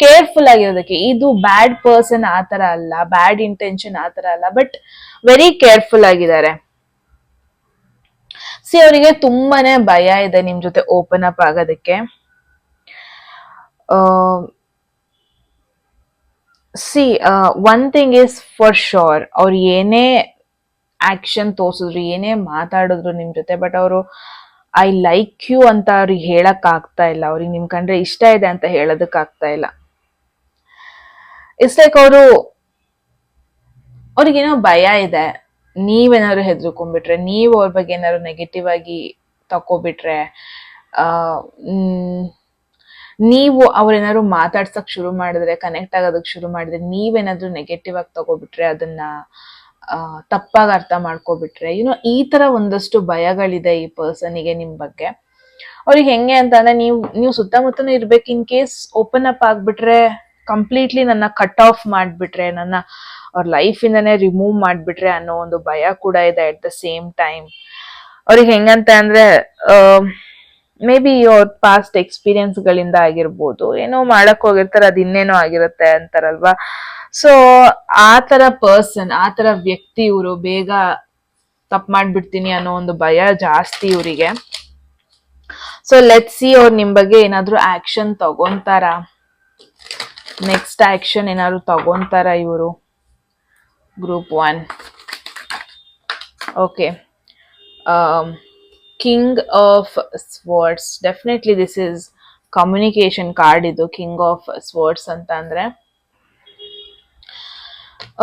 ಕೇರ್ಫುಲ್ ಆಗಿರೋದಕ್ಕೆ. ಇದು ಬ್ಯಾಡ್ ಪರ್ಸನ್ ಆತರ ಅಲ್ಲ, ಬ್ಯಾಡ್ ಇಂಟೆನ್ಷನ್ ಆತರ ಅಲ್ಲ, ಬಟ್ ವೆರಿ ಕೇರ್ಫುಲ್ ಆಗಿದ್ದಾರೆ. ಸಿ ಅವರಿಗೆ ತುಂಬಾನೇ ಭಯ ಇದೆ ನಿಮ್ ಜೊತೆ ಓಪನ್ ಅಪ್ ಆಗೋದಕ್ಕೆ. See one thing is for sure, ಅವ್ರು ಏನೇ ಆಕ್ಷನ್ ತೋರ್ಸಿದ್ರು, ಏನೇ ಮಾತಾಡಿದ್ರು ನಿಮ್ ಜೊತೆ, ಬಟ್ ಅವರು ಐ ಲೈಕ್ ಯು ಅಂತ ಅವ್ರಿಗೆ ಹೇಳಕ್ ಆಗ್ತಾ ಇಲ್ಲ. ಅವ್ರಿಗೆ ನಿಮ್ ಕಂಡ್ರೆ ಇಷ್ಟ ಇದೆ ಅಂತ ಹೇಳೋದಕ್ ಆಗ್ತಾ ಇಲ್ಲ. ಇಟ್ಸ್ ಲೈಕ್ ಅವ್ರಿಗೇನೋ ಭಯ ಇದೆ. ನೀವೇನಾದ್ರು ಹೆದರ್ಕೊಂಡ್ಬಿಟ್ರೆ, ನೀವು ಅವ್ರ ಬಗ್ಗೆ ಏನಾದ್ರು ನೆಗೆಟಿವ್ ಆಗಿ ತಕೋಬಿಟ್ರೆ, ನೀವು ಅವ್ರೇನಾದ್ರು ಮಾತಾಡ್ಸಕ್ ಶುರು ಮಾಡಿದ್ರೆ, ಕನೆಕ್ಟ್ ಆಗೋದಕ್ ಶುರು ಮಾಡಿದ್ರೆ, ನೀವೇನಾದ್ರು ನೆಗೆಟಿವ್ ಆಗಿ ತಗೋಬಿಟ್ರೆ, ಅದನ್ನ ತಪ್ಪಾಗಿ ಅರ್ಥ ಮಾಡ್ಕೋಬಿಟ್ರೆ, ಈ ತರ ಒಂದಷ್ಟು ಭಯಗಳಿದೆ ಈ ಪರ್ಸನಿಗೆ ನಿಮ್ ಬಗ್ಗೆ. ಅವ್ರಿಗೆ ಹೆಂಗೆ ಅಂತ ಅಂದ್ರೆ, ನೀವು ಸುತ್ತಮುತ್ತನೂ ಇರ್ಬೇಕು. ಇನ್ ಕೇಸ್ ಓಪನ್ ಅಪ್ ಆಗ್ಬಿಟ್ರೆ, ಕಂಪ್ಲೀಟ್ಲಿ ನನ್ನ ಕಟ್ ಆಫ್ ಮಾಡ್ಬಿಟ್ರೆ, ನನ್ನ ಅವ್ರ ಲೈಫ್ ಇಂದಾನೆ ರಿಮೂವ್ ಮಾಡ್ಬಿಟ್ರೆ ಅನ್ನೋ ಒಂದು ಭಯ ಕೂಡ ಇದೆ. ಅಟ್ ದ ಸೇಮ್ ಟೈಮ್ ಅವ್ರಿಗೆ ಹೆಂಗಂತ ಅಂದ್ರೆ, ಮೇ ಬಿ ಅವ್ರ ಪಾಸ್ಟ್ ಎಕ್ಸ್ಪೀರಿಯನ್ಸ್ ಗಳಿಂದ ಆಗಿರ್ಬೋದು, ಏನೋ ಮಾಡಕ್ ಹೋಗಿರ್ತಾರೆ, ಅದ್ ಇನ್ನೇನೋ ಆಗಿರುತ್ತೆ ಅಂತಾರಲ್ವಾ. ಸೊ ಆ ತರ ಪರ್ಸನ್, ಆ ತರ ವ್ಯಕ್ತಿ ಇವರು. ಬೇಗ ತಪ್ಪು ಮಾಡ್ಬಿಡ್ತೀನಿ ಅನ್ನೋ ಒಂದು ಭಯ ಜಾಸ್ತಿ ಇವರಿಗೆ. ಸೊ ಲೆಟ್ ಸಿ ಅವ್ರು ನಿಮ್ ಬಗ್ಗೆ ಏನಾದ್ರು ಆಕ್ಷನ್ ತಗೊಂತಾರ, ನೆಕ್ಸ್ಟ್ ಆಕ್ಷನ್ ಏನಾದ್ರು ತಗೊಂತಾರ ಇವರು. Group 1. Okay, king of swords. Definitely this is communication card. ಇದು ಕಿಂಗ್ ಆಫ್ ಸ್ವಾರ್ಡ್ಸ್ ಅಂತ ಅಂದ್ರೆ,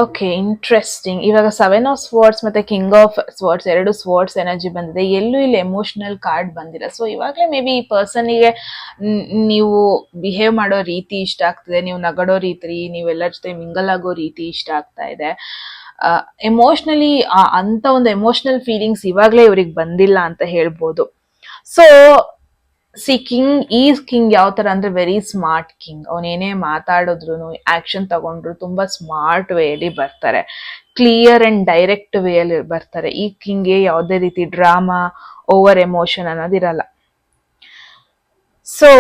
ಓಕೆ, ಇಂಟ್ರೆಸ್ಟಿಂಗ್. ಇವಾಗ 7 ಆಫ್ ಸ್ವಾರ್ಡ್ಸ್ ಮತ್ತೆ ಕಿಂಗ್ ಆಫ್ ಸ್ವಾರ್ಡ್ಸ್, ಎರಡು ಸ್ವಾರ್ಡ್ಸ್ ಎನರ್ಜಿ ಬಂದಿದೆ. ಎಲ್ಲೂ ಇಲ್ಲಿ ಎಮೋಷನಲ್ ಕಾರ್ಡ್ ಬಂದಿಲ್ಲ. ಸೊ ಇವಾಗಲೇ ಮೇ ಬಿ ಈ ಪರ್ಸನ್ಗೆ ನೀವು ಬಿಹೇವ್ ಮಾಡೋ ರೀತಿ ಇಷ್ಟ ಆಗ್ತದೆ, ನೀವು ನಗಡೋ ರೀತಿ, ನೀವೆಲ್ಲರ ಜೊತೆ ಮಿಂಗಲ್ ಆಗೋ ರೀತಿ ಇಷ್ಟ ಆಗ್ತಾ ಇದೆ. ಎಮೋಷನಲಿ ಅಂತ ಒಂದು ಎಮೋಷನಲ್ ಫೀಲಿಂಗ್ಸ್ ಇವಾಗಲೇ ಇವ್ರಿಗೆ ಬಂದಿಲ್ಲ ಅಂತ ಹೇಳ್ಬೋದು. ಸೊ ಕಿಂಗ್ ಯಾವ ತರ ಅಂದ್ರೆ, ವೆರಿ ಸ್ಮಾರ್ಟ್ ಕಿಂಗ್. ಅವನೇನೇ ಮಾತಾಡಿದ್ರು, ಆಕ್ಷನ್ ತಗೊಂಡ್ರು, ತುಂಬಾ ಸ್ಮಾರ್ಟ್ ವೇಯಲ್ಲಿ ಬರ್ತಾರೆ. ಕ್ಲಿಯರ್ ಅಂಡ್ ಡೈರೆಕ್ಟ್ ವೇಯಲ್ಲಿ ಬರ್ತಾರೆ. ಈ ಕಿಂಗ್ಗೆ ಯಾವುದೇ ರೀತಿ ಡ್ರಾಮಾ, ಓವರ್ ಎಮೋಷನ್ ಅನ್ನೋದಿರಲ್ಲ. ಸೊ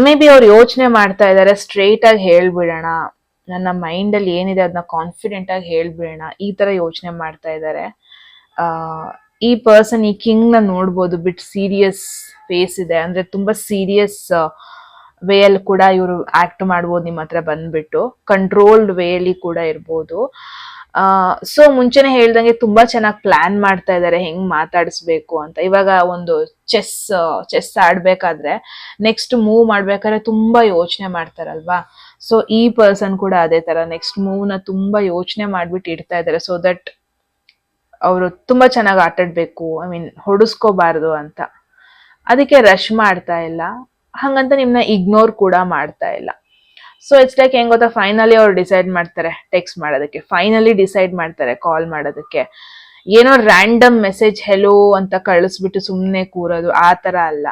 ಮೇ ಬಿ ಅವ್ರು ಯೋಚನೆ ಮಾಡ್ತಾ ಇದ್ದಾರೆ, ಸ್ಟ್ರೇಟ್ ಆಗಿ ಹೇಳ್ಬಿಡೋಣ, ನನ್ನ ಮೈಂಡ್ ಅಲ್ಲಿ ಏನಿದೆ ಅದನ್ನ ಕಾನ್ಫಿಡೆಂಟ್ ಆಗಿ ಹೇಳ್ಬಿಡೋಣ, ಈ ತರ ಯೋಚನೆ ಮಾಡ್ತಾ ಇದ್ದಾರೆ. ಈ ಪರ್ಸನ್, ಈ ಕಿಂಗ್ ನ ನೋಡ್ಬೋದು, ಬಿಟ್ ಸೀರಿಯಸ್ ಫೇಸ್ ಇದೆ. ಅಂದ್ರೆ ತುಂಬಾ ಸೀರಿಯಸ್ ವೇ ಅಲ್ಲಿ ಕೂಡ ಇವರು ಆಕ್ಟ್ ಮಾಡ್ಬೋದು ನಿಮ್ಮ ಹತ್ರ ಬಂದ್ಬಿಟ್ಟು. ಕಂಟ್ರೋಲ್ಡ್ ವೇ ಅಲ್ಲಿ ಕೂಡ ಇರ್ಬೋದು. ಸೊ ಮುಂಚೆನೆ ಹೇಳ್ದಂಗೆ ತುಂಬಾ ಚೆನ್ನಾಗಿ ಪ್ಲಾನ್ ಮಾಡ್ತಾ ಇದ್ದಾರೆ ಹೆಂಗ್ ಮಾತಾಡಿಸ್ಬೇಕು ಅಂತ. ಇವಾಗ ಒಂದು ಚೆಸ್ ಆಡ್ಬೇಕಾದ್ರೆ, ನೆಕ್ಸ್ಟ್ ಮೂವ್ ಮಾಡ್ಬೇಕಾದ್ರೆ ತುಂಬಾ ಯೋಚನೆ ಮಾಡ್ತಾರಲ್ವಾ. ಸೊ ಈ ಪರ್ಸನ್ ಕೂಡ ಅದೇ ತರ ನೆಕ್ಸ್ಟ್ ಮೂವ್ ನ ತುಂಬಾ ಯೋಚನೆ ಮಾಡ್ಬಿಟ್ಟು ಇಡ್ತಾ ಇದ್ದಾರೆ. ಸೊ ದಟ್ ಅವರು ತುಂಬಾ ಚೆನ್ನಾಗಿ ಆಟಾಡ್ಬೇಕು, ಐ ಮೀನ್ ಹೊಡಿಸ್ಕೋಬಾರ್ದು ಅಂತ. ಅದಕ್ಕೆ ರಶ್ ಮಾಡ್ತಾ ಇಲ್ಲ, ಹಂಗಂತ ನಿಮ್ನ ಇಗ್ನೋರ್ ಕೂಡ ಮಾಡ್ತಾ ಇಲ್ಲ. ಸೊ ಇಟ್ಸ್ ಲೈಕ್ ಹೆಂಗ್ ಗೊತ್ತಾ, ಫೈನಲಿ ಅವ್ರು ಡಿಸೈಡ್ ಮಾಡ್ತಾರೆ ಟೆಕ್ಸ್ಟ್ ಮಾಡೋದಕ್ಕೆ, ಫೈನಲಿ ಡಿಸೈಡ್ ಮಾಡ್ತಾರೆ ಕಾಲ್ ಮಾಡೋದಕ್ಕೆ. ಏನೋ ರ್ಯಾಂಡಮ್ ಮೆಸೇಜ್ ಹೆಲೋ ಅಂತ ಕಳಿಸ್ಬಿಟ್ಟು ಸುಮ್ಮನೆ ಕೂರೋದು ಆ ತರ ಅಲ್ಲ.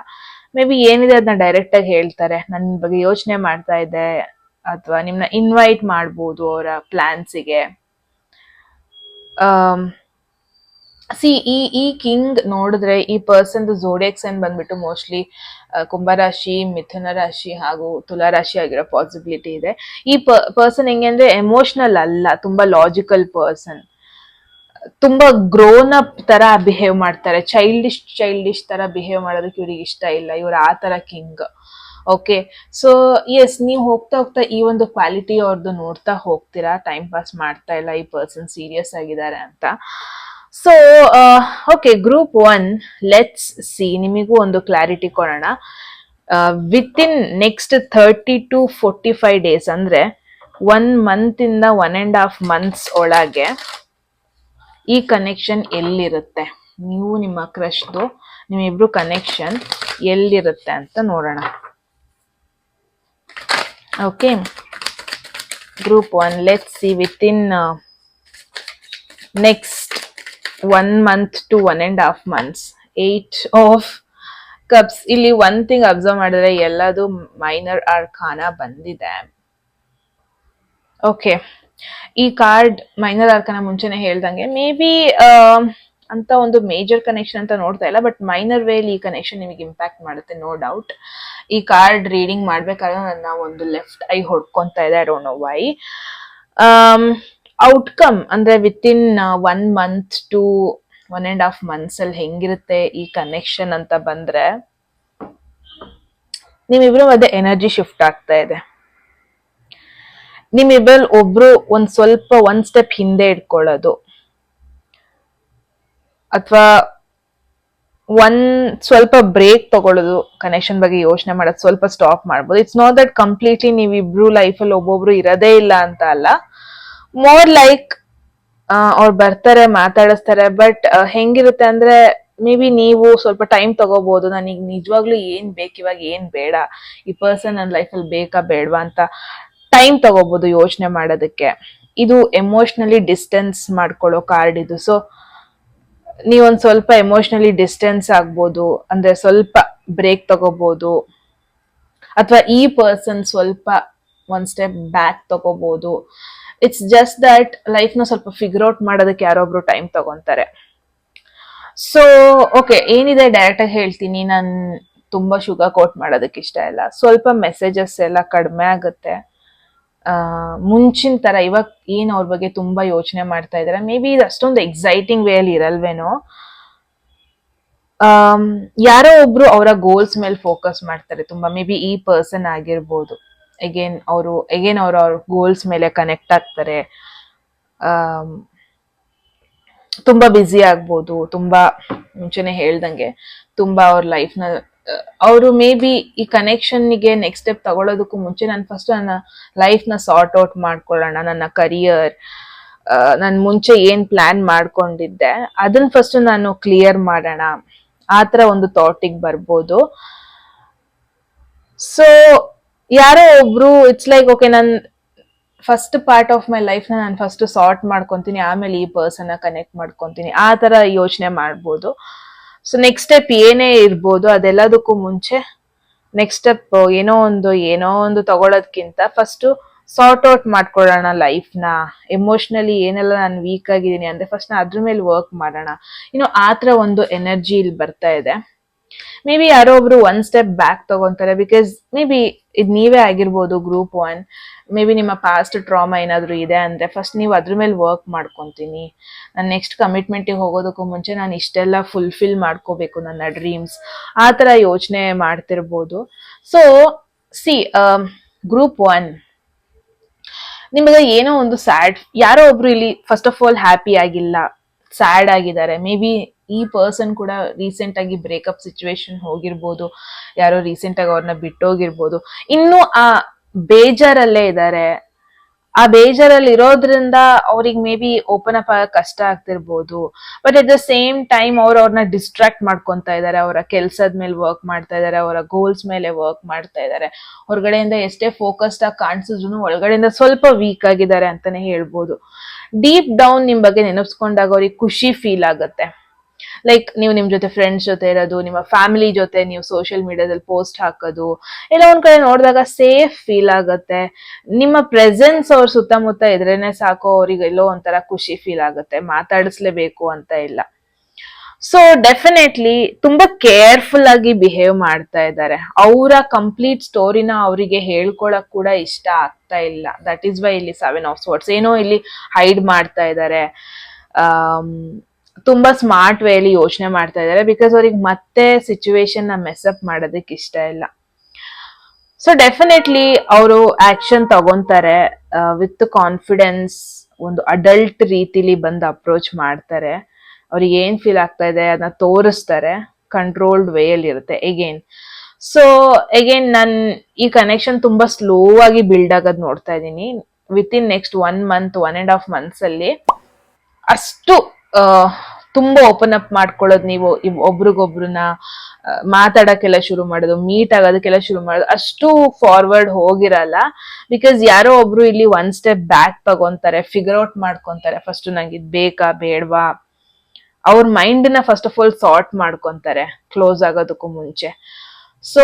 ಮೇ ಬಿ ಏನಿದೆ ಅದನ್ನ ಡೈರೆಕ್ಟ್ ಆಗಿ ಹೇಳ್ತಾರೆ, ನನ್ನ ಬಗ್ಗೆ ಯೋಚನೆ ಮಾಡ್ತಾ ಇದ್ದೆ, ಅಥವಾ ನಿಮ್ನ ಇನ್ವೈಟ್ ಮಾಡ್ಬೋದು ಅವರ ಪ್ಲಾನ್ಸಿಗೆ. ಈ ಕಿಂಗ್ ನೋಡಿದ್ರೆ, ಈ ಪರ್ಸನ್ ಝೋಡಿಯಾಕ್ ಸೈನ್ ಬಂದ್ಬಿಟ್ಟು ಮೋಸ್ಟ್ಲಿ ಕುಂಭರಾಶಿ, ಮಿಥುನ ರಾಶಿ ಹಾಗೂ ತುಲಾ ರಾಶಿ ಆಗಿರೋ ಪಾಸಿಬಿಲಿಟಿ ಇದೆ. ಈ ಪರ್ಸನ್ ಹೆಂಗೆ ಅಂದ್ರೆ, ಎಮೋಷನಲ್ ಅಲ್ಲ, ತುಂಬಾ ಲಾಜಿಕಲ್ ಪರ್ಸನ್. ತುಂಬಾ ಗ್ರೋನ್ ಅಪ್ ತರ ಬಿಹೇವ್ ಮಾಡ್ತಾರೆ. ಚೈಲ್ಡಿಶ್ ತರ ಬಿಹೇವ್ ಮಾಡೋದಕ್ಕೆ ಇವ್ರಿಗೆ ಇಷ್ಟ ಇಲ್ಲ. ಇವ್ರು ಆ ತರ ಕಿಂಗ್. ಓಕೆ, ಸೊ ಎಸ್, ನೀವು ಹೋಗ್ತಾ ಹೋಗ್ತಾ ಈ ಒಂದು ಕ್ವಾಲಿಟಿ ಅವ್ರದ್ದು ನೋಡ್ತಾ ಹೋಗ್ತೀರಾ. ಟೈಮ್ ಪಾಸ್ ಮಾಡ್ತಾ ಇಲ್ಲ, ಈ ಪರ್ಸನ್ ಸೀರಿಯಸ್ ಆಗಿದ್ದಾರೆ ಅಂತ. So okay, group 1, let's see. ನಿಮಗೂ ಒಂದು ಕ್ಲಾರಿಟಿ ಕೊಡೋಣ. With in next 30 to 45 days, ಅಂದ್ರೆ 1 month ಇಂದ 1.5 months ಒಳಗೆ ಈ ಕನೆಕ್ಷನ್ ಎಲ್ಲಿರುತ್ತೆ, ನೀವು ನಿಮ್ಮ ಕ್ರಶ್ದು, ನಿಮ್ಮಿಬ್ರು ಕನೆಕ್ಷನ್ ಎಲ್ಲಿರುತ್ತೆ ಅಂತ ನೋಡೋಣ. Okay, group 1, let's see with in next 1 month to 1.5 months. 8 of cups. ಇಲ್ಲಿ ಒನ್ ಥಿಂಗ್ ಅಬ್ಸರ್ವ್ ಮಾಡಿದ್ರೆ ಎಲ್ಲದು ಮೈನರ್ ಆರ್ಕಾನ ಬಂದಿದೆ. ಓಕೆ, ಈ ಕಾರ್ಡ್ ಮೈನರ್ ಆರ್ಕಾನ ಮುಂಚೆನೆ ಹೇಳ್ದಂಗೆ ಮೇ ಬಿ ಅಂತ ಒಂದು ಮೇಜರ್ ಕನೆಕ್ಷನ್ ಅಂತ ನೋಡ್ತಾ ಇಲ್ಲ, ಬಟ್ ಮೈನರ್ ವೇಲಿ ಈ ಕನೆಕ್ಷನ್ ನಿಮಗೆ ಇಂಪ್ಯಾಕ್ಟ್ ಮಾಡುತ್ತೆ, ನೋ ಡೌಟ್. ಈ ಕಾರ್ಡ್ ರೀಡಿಂಗ್ ಮಾಡ್ಬೇಕಾದ್ರೆ ನನ್ನ ಒಂದು ಲೆಫ್ಟ್ ಐ ಹೊಡ್ಕೊಂತ ಇದೆ, I don't know why. Outcome ಅಂದ್ರೆ with in 1 month to 1.5 months ಅಲ್ಲಿ ಹೆಂಗಿರುತ್ತೆ ಈ ಕನೆಕ್ಷನ್ ಅಂತ ಬಂದ್ರೆ, ನಿಮ್ಮಿಬ್ರು ಮಧ್ಯೆ ಎನರ್ಜಿ ಶಿಫ್ಟ್ ಆಗ್ತಾ ಇದೆ. ನಿಮ್ಮಿಬ್ರಲ್ಲಿ ಒಬ್ರು ಒಂದ್ ಸ್ಟೆಪ್ ಹಿಂದೆ ಇಟ್ಕೊಳ್ಳೋದು, ಅಥವಾ ಸ್ವಲ್ಪ ಬ್ರೇಕ್ ತಗೊಳ್ಳೋದು, ಕನೆಕ್ಷನ್ ಬಗ್ಗೆ ಯೋಚನೆ ಮಾಡೋದು, ಸ್ವಲ್ಪ ಸ್ಟಾಪ್ ಮಾಡ್ಬೋದು. ಇಟ್ಸ್ ನಾಟ್ ದಟ್ ಕಂಪ್ಲೀಟ್ಲಿ ನೀವಿಬ್ರು ಲೈಫಲ್ಲಿ ಒಬ್ಬೊಬ್ರು ಇರೋದೇ ಇಲ್ಲ ಅಂತ ಅಲ್ಲ, ಮೋರ್ ಲೈಕ್ ಅವ್ರು ಬರ್ತಾರೆ, ಮಾತಾಡಿಸ್ತಾರೆ, ಬಟ್ ಹೆಂಗಿರುತ್ತೆ ಅಂದ್ರೆ ಮೇ ಬಿ ನೀವು ಸ್ವಲ್ಪ ಟೈಮ್ ತಗೋಬಹುದು, ನನಗೆ ನಿಜವಾಗ್ಲೂ ಏನ್ ಬೇಕು, ಇವಾಗ ಏನ್ ಬೇಡ, ಈ ಪರ್ಸನ್ ನನ್ನ ಲೈಫಲ್ಲಿ ಬೇಕಾ ಬೇಡವಾ ಅಂತ ಟೈಮ್ ತಗೋಬಹುದು ಯೋಚನೆ ಮಾಡೋದಕ್ಕೆ. ಇದು ಎಮೋಷನಲಿ ಡಿಸ್ಟೆನ್ಸ್ ಮಾಡ್ಕೊಳ್ಳೋ ಕಾರ್ಡ್ ಇದು. ಸೊ ನೀವೊಂದ್ ಸ್ವಲ್ಪ ಎಮೋಷನಲಿ ಡಿಸ್ಟೆನ್ಸ್ ಆಗ್ಬೋದು, ಅಂದ್ರೆ ಸ್ವಲ್ಪ ಬ್ರೇಕ್ ತಗೋಬಹುದು, ಅಥವಾ ಈ ಪರ್ಸನ್ ಸ್ವಲ್ಪ ಒಂದ್ ಸ್ಟೆಪ್ ಬ್ಯಾಕ್ ತಗೋಬಹುದು. ಇಟ್ಸ್ ಜಸ್ಟ್ ದಟ್ ಲೈಫ್ನ ಸ್ವಲ್ಪ ಫಿಗರ್ ಔಟ್ ಮಾಡೋದಕ್ಕೆ ಯಾರೊಬ್ರು ಟೈಮ್ ತಗೊಂತಾರೆ. ಸೊ ಓಕೆ, ಏನಿದೆ ಡೈರೆಕ್ಟ್ ಆಗಿ ಹೇಳ್ತೀನಿ, ನಾನು ತುಂಬಾ ಶುಗರ್ ಕೋಟ್ ಮಾಡೋದಕ್ಕೆ ಇಷ್ಟ ಇಲ್ಲ. ಸ್ವಲ್ಪ ಮೆಸೇಜಸ್ ಎಲ್ಲ ಕಡಿಮೆ ಆಗುತ್ತೆ ಮುಂಚಿನ ತರ. ಇವಾಗ ಏನ್ ಅವ್ರ ಬಗ್ಗೆ ತುಂಬಾ ಯೋಚನೆ ಮಾಡ್ತಾ ಇದಾರೆ, ಮೇ ಬಿ ಇದು ಅಷ್ಟೊಂದು ಎಕ್ಸೈಟಿಂಗ್ ವೇ ಅಲ್ಲಿ ಇರಲ್ವೇನೋ. ಯಾರೋ ಒಬ್ರು ಅವರ ಗೋಲ್ಸ್ ಮೇಲೆ ಫೋಕಸ್ ಮಾಡ್ತಾರೆ ತುಂಬಾ, ಮೇ ಬಿ ಈ ಪರ್ಸನ್ ಆಗಿರ್ಬೋದು. ಅಗೇನ್ ಅವರು ಅವ್ರ ಗೋಲ್ಸ್ ಮೇಲೆ ಕನೆಕ್ಟ್ ಆಗ್ತಾರೆ, ತುಂಬಾ ಬ್ಯುಸಿ ಆಗ್ಬೋದು, ತುಂಬಾ ಮುಂಚೆನೆ ಹೇಳ್ದಂಗೆ ತುಂಬಾ ಅವ್ರ ಲೈಫ್ನ ಅವರು ಮೇ ಬಿ ಈ ಕನೆಕ್ಷನ್ಗೆ ನೆಕ್ಸ್ಟ್ ಸ್ಟೆಪ್ ತಗೊಳ್ಳೋದಕ್ಕೂ ಮುಂಚೆ ನಾನು ಫಸ್ಟ್ ನನ್ನ ಲೈಫ್ನ ಸಾರ್ಟ್ ಔಟ್ ಮಾಡ್ಕೊಳ್ಳೋಣ, ನನ್ನ ಕರಿಯರ್, ನಾನು ಮುಂಚೆ ಏನ್ ಪ್ಲಾನ್ ಮಾಡ್ಕೊಂಡಿದ್ದೆ ಅದನ್ನ ಫಸ್ಟ್ ನಾನು ಕ್ಲಿಯರ್ ಮಾಡೋಣ, ಆತರ ಒಂದು ಥಾಟಿಗೆ ಬರ್ಬೋದು. ಸೊ ಯಾರೋ ಒಬ್ರು ಇಟ್ಸ್ ಲೈಕ್ ಓಕೆ, ನಾನು first part of my life ನಾನು ಫಸ್ಟ್ ಸಾರ್ಟ್ ಮಾಡ್ಕೊಂತೀನಿ, ಆಮೇಲೆ ಈ ಪರ್ಸನ್ ಕನೆಕ್ಟ್ ಮಾಡ್ಕೊಂತೀನಿ, ಆ ತರ ಯೋಚನೆ ಮಾಡ್ಬೋದು. ಸೊ ನೆಕ್ಸ್ಟ್ ಸ್ಟೆಪ್ ಏನೇ ಇರ್ಬೋದು, ಅದೆಲ್ಲದಕ್ಕೂ ಮುಂಚೆ ನೆಕ್ಸ್ಟ್ ಸ್ಟೆಪ್ ಏನೋ ಒಂದು ತಗೊಳೋದ್ಕಿಂತ ಫಸ್ಟ್ ಸಾರ್ಟ್ ಔಟ್ ಮಾಡ್ಕೊಳ್ಳೋಣ ಲೈಫ್ನ. ಎಮೋಷನಲಿ ಏನೆಲ್ಲ ನಾನು ವೀಕ್ ಆಗಿದ್ದೀನಿ ಅಂದ್ರೆ ಫಸ್ಟ್ ಅದ್ರ ಮೇಲೆ ವರ್ಕ್ ಮಾಡೋಣ, ಆತರ ಒಂದು ಎನರ್ಜಿ ಇಲ್ಲಿ ಬರ್ತಾ ಇದೆ. ಮೇ ಬಿ ಯಾರೋ ಒಬ್ರು ಒಂದ್ ಸ್ಟೆಪ್ ಬ್ಯಾಕ್ ತಗೊಂತಾರೆ, ಬಿಕಾಸ್ ಮೇ ಬಿ ಇದು ನೀವೇ ಆಗಿರ್ಬೋದು ಗ್ರೂಪ್ 1. ಮೇ ಬಿ ನಿಮ್ಮ ಪಾಸ್ಟ್ ಟ್ರಾಮಾ ಏನಾದ್ರು ಇದೆ ಅಂದ್ರೆ ಫಸ್ಟ್ ನೀವು ಅದ್ರ ಮೇಲೆ ವರ್ಕ್ ಮಾಡ್ಕೊಂತೀನಿ, ನಾನು ನೆಕ್ಸ್ಟ್ ಕಮಿಟ್ಮೆಂಟಿಗೆ ಹೋಗೋದಕ್ಕೂ ಮುಂಚೆ ನಾನು ಇಷ್ಟೆಲ್ಲ ಫುಲ್ಫಿಲ್ ಮಾಡ್ಕೋಬೇಕು ನನ್ನ ಡ್ರೀಮ್ಸ್, ಆ ತರ ಯೋಚನೆ ಮಾಡ್ತಿರ್ಬೋದು. ಸೊ ಸಿ ಗ್ರೂಪ್ 1 ನಿಮಗೆ ಏನೋ ಒಂದು ಸ್ಯಾಡ್, ಯಾರೋ ಒಬ್ರು ಇಲ್ಲಿ ಫಸ್ಟ್ ಆಫ್ ಆಲ್ ಹ್ಯಾಪಿ ಆಗಿಲ್ಲ, ಸ್ಯಾಡ್ ಆಗಿದ್ದಾರೆ. ಮೇ ಬಿ ಈ ಪರ್ಸನ್ ಕೂಡ ರೀಸೆಂಟ್ ಆಗಿ ಬ್ರೇಕಪ್ ಸಿಚುವೇಶನ್ ಹೋಗಿರ್ಬೋದು, ಯಾರೋ ರೀಸೆಂಟ್ ಆಗಿ ಅವ್ರನ್ನ ಬಿಟ್ಟೋಗಿರ್ಬೋದು, ಇನ್ನು ಆ ಬೇಜಾರಲ್ಲೇ ಇದ್ದಾರೆ. ಆ ಬೇಜಾರಲ್ಲಿ ಇರೋದ್ರಿಂದ ಅವ್ರಿಗೆ ಮೇ ಬಿ ಓಪನ್ ಅಪ್ ಆಗ ಕಷ್ಟ ಆಗ್ತಿರ್ಬೋದು, but at the same time ಅವ್ರನ್ನ ಡಿಸ್ಟ್ರಾಕ್ಟ್ ಮಾಡ್ಕೊಂತ ಇದ್ದಾರೆ, ಅವರ ಕೆಲ್ಸದ ಮೇಲೆ ವರ್ಕ್ ಮಾಡ್ತಾ ಇದ್ದಾರೆ, ಅವರ ಗೋಲ್ಸ್ ಮೇಲೆ ವರ್ಕ್ ಮಾಡ್ತಾ ಇದ್ದಾರೆ. ಹೊರಗಡೆಯಿಂದ ಎಷ್ಟೇ ಫೋಕಸ್ಡ್ ಆಗಿ ಕಾಣಿಸಿದ್ರು ಒಳಗಡೆಯಿಂದ ಸ್ವಲ್ಪ ವೀಕ್ ಆಗಿದ್ದಾರೆ ಅಂತಾನೆ ಹೇಳ್ಬೋದು. ಡೀಪ್ ಡೌನ್ ನಿಮ್ ಬಗ್ಗೆ ನೆನಪಿಸ್ಕೊಂಡಾಗ ಅವ್ರಿಗೆ ಖುಷಿ ಫೀಲ್ ಆಗುತ್ತೆ. ಲೈಕ್ ನೀವು ನಿಮ್ ಜೊತೆ ಫ್ರೆಂಡ್ಸ್ ಜೊತೆ ಇರೋದು, ನಿಮ್ಮ ಫ್ಯಾಮಿಲಿ ಜೊತೆ ನೀವು ಸೋಷಿಯಲ್ ಮೀಡಿಯಾದಲ್ಲಿ ಪೋಸ್ಟ್ ಹಾಕೋದು, ಎಲ್ಲ ಒಂದ್ ಕಡೆ ನೋಡಿದಾಗ ಸೇಫ್ ಫೀಲ್ ಆಗುತ್ತೆ. ನಿಮ್ಮ ಪ್ರೆಸೆನ್ಸ್ ಅವ್ರ ಸುತ್ತಮುತ್ತ ಇದ್ರೇನೆ ಸಾಕು, ಅವ್ರಿಗೆ ಎಲ್ಲೋ ಒಂಥರ ಖುಷಿ ಫೀಲ್ ಆಗುತ್ತೆ, ಮಾತಾಡಿಸ್ಲೇಬೇಕು ಅಂತ ಇಲ್ಲ. ಸೊ ಡೆಫಿನೆಟ್ಲಿ ತುಂಬಾ ಕೇರ್ಫುಲ್ ಆಗಿ ಬಿಹೇವ್ ಮಾಡ್ತಾ ಇದ್ದಾರೆ. ಅವರ ಕಂಪ್ಲೀಟ್ ಸ್ಟೋರಿನ ಅವರಿಗೆ ಹೇಳ್ಕೊಳಕ್ ಕೂಡ ಇಷ್ಟ ಆಗ್ತಾ ಇಲ್ಲ. ದಟ್ ಈಸ್ ವೈ ಇಲ್ಲಿ 7 of Swords ಏನೋ ಇಲ್ಲಿ ಹೈಡ್ ಮಾಡ್ತಾ ಇದ್ದಾರೆ. ತುಂಬಾ ಸ್ಮಾರ್ಟ್ ವೇಲಿ ಯೋಚನೆ ಮಾಡ್ತಾ ಇದ್ದಾರೆ, ಬಿಕಾಸ್ ಅವ್ರಿಗೆ ಮತ್ತೆ ಸಿಚುವೇಶನ್ ನ ಮೆಸ್ಅಪ್ ಮಾಡೋದಕ್ಕೆ ಇಷ್ಟ ಇಲ್ಲ. ಸೊ ಡೆಫಿನೆಟ್ಲಿ ಅವರು ಆಕ್ಷನ್ ತಗೊಂತಾರೆ, ವಿತ್ ಕಾನ್ಫಿಡೆನ್ಸ್, ಒಂದು ಅಡಲ್ಟ್ ರೀತಿಲಿ ಬಂದು ಅಪ್ರೋಚ್ ಮಾಡ್ತಾರೆ. ಅವ್ರಿಗೆ ಏನ್ ಫೀಲ್ ಆಗ್ತಾ ಇದೆ ಅದನ್ನ ತೋರಿಸ್ತಾರೆ, ಕಂಟ್ರೋಲ್ಡ್ ವೇ ಅಲ್ಲಿ ಇರುತ್ತೆ ಎಗೇನ್. ಸೊ ಎಗೇನ್ ನಾನು ಈ ಕನೆಕ್ಷನ್ ತುಂಬಾ ಸ್ಲೋ ಆಗಿ ಬಿಲ್ಡ್ ಆಗೋದ್ ನೋಡ್ತಾ ಇದ್ದೀನಿ. With in next 1 month 1.5 months ಅಲ್ಲಿ ಅಷ್ಟು ತುಂಬಾ ಓಪನ್ ಅಪ್ ಮಾಡ್ಕೊಳ್ಳೋದು, ನೀವು ಒಬ್ರಿಗೊಬ್ರನ್ನ ಮಾತಾಡಕ್ಕೆಲ್ಲ ಶುರು ಮಾಡೋದು, ಮೀಟ್ ಆಗೋದಕ್ಕೆಲ್ಲ ಶುರು ಮಾಡೋದು, ಅಷ್ಟು ಫಾರ್ವರ್ಡ್ ಹೋಗಿರಲ್ಲ. ಬಿಕಾಸ್ ಯಾರೋ ಒಬ್ರು ಇಲ್ಲಿ 1 ಸ್ಟೆಪ್ ಬ್ಯಾಕ್ ತಗೊಂತಾರೆ, ಫಿಗರ್ ಔಟ್ ಮಾಡ್ಕೊಂತಾರೆ, ಫಸ್ಟ್ ನಂಗೆ ಇದ್ ಬೇಕಾ ಬೇಡವಾ, ಅವ್ರ ಮೈಂಡ್ ನ ಫಸ್ಟ್ ಆಫ್ ಆಲ್ ಸಾರ್ಟ್ ಮಾಡ್ಕೊಂತಾರೆ ಕ್ಲೋಸ್ ಆಗೋದಕ್ಕೂ ಮುಂಚೆ. ಸೊ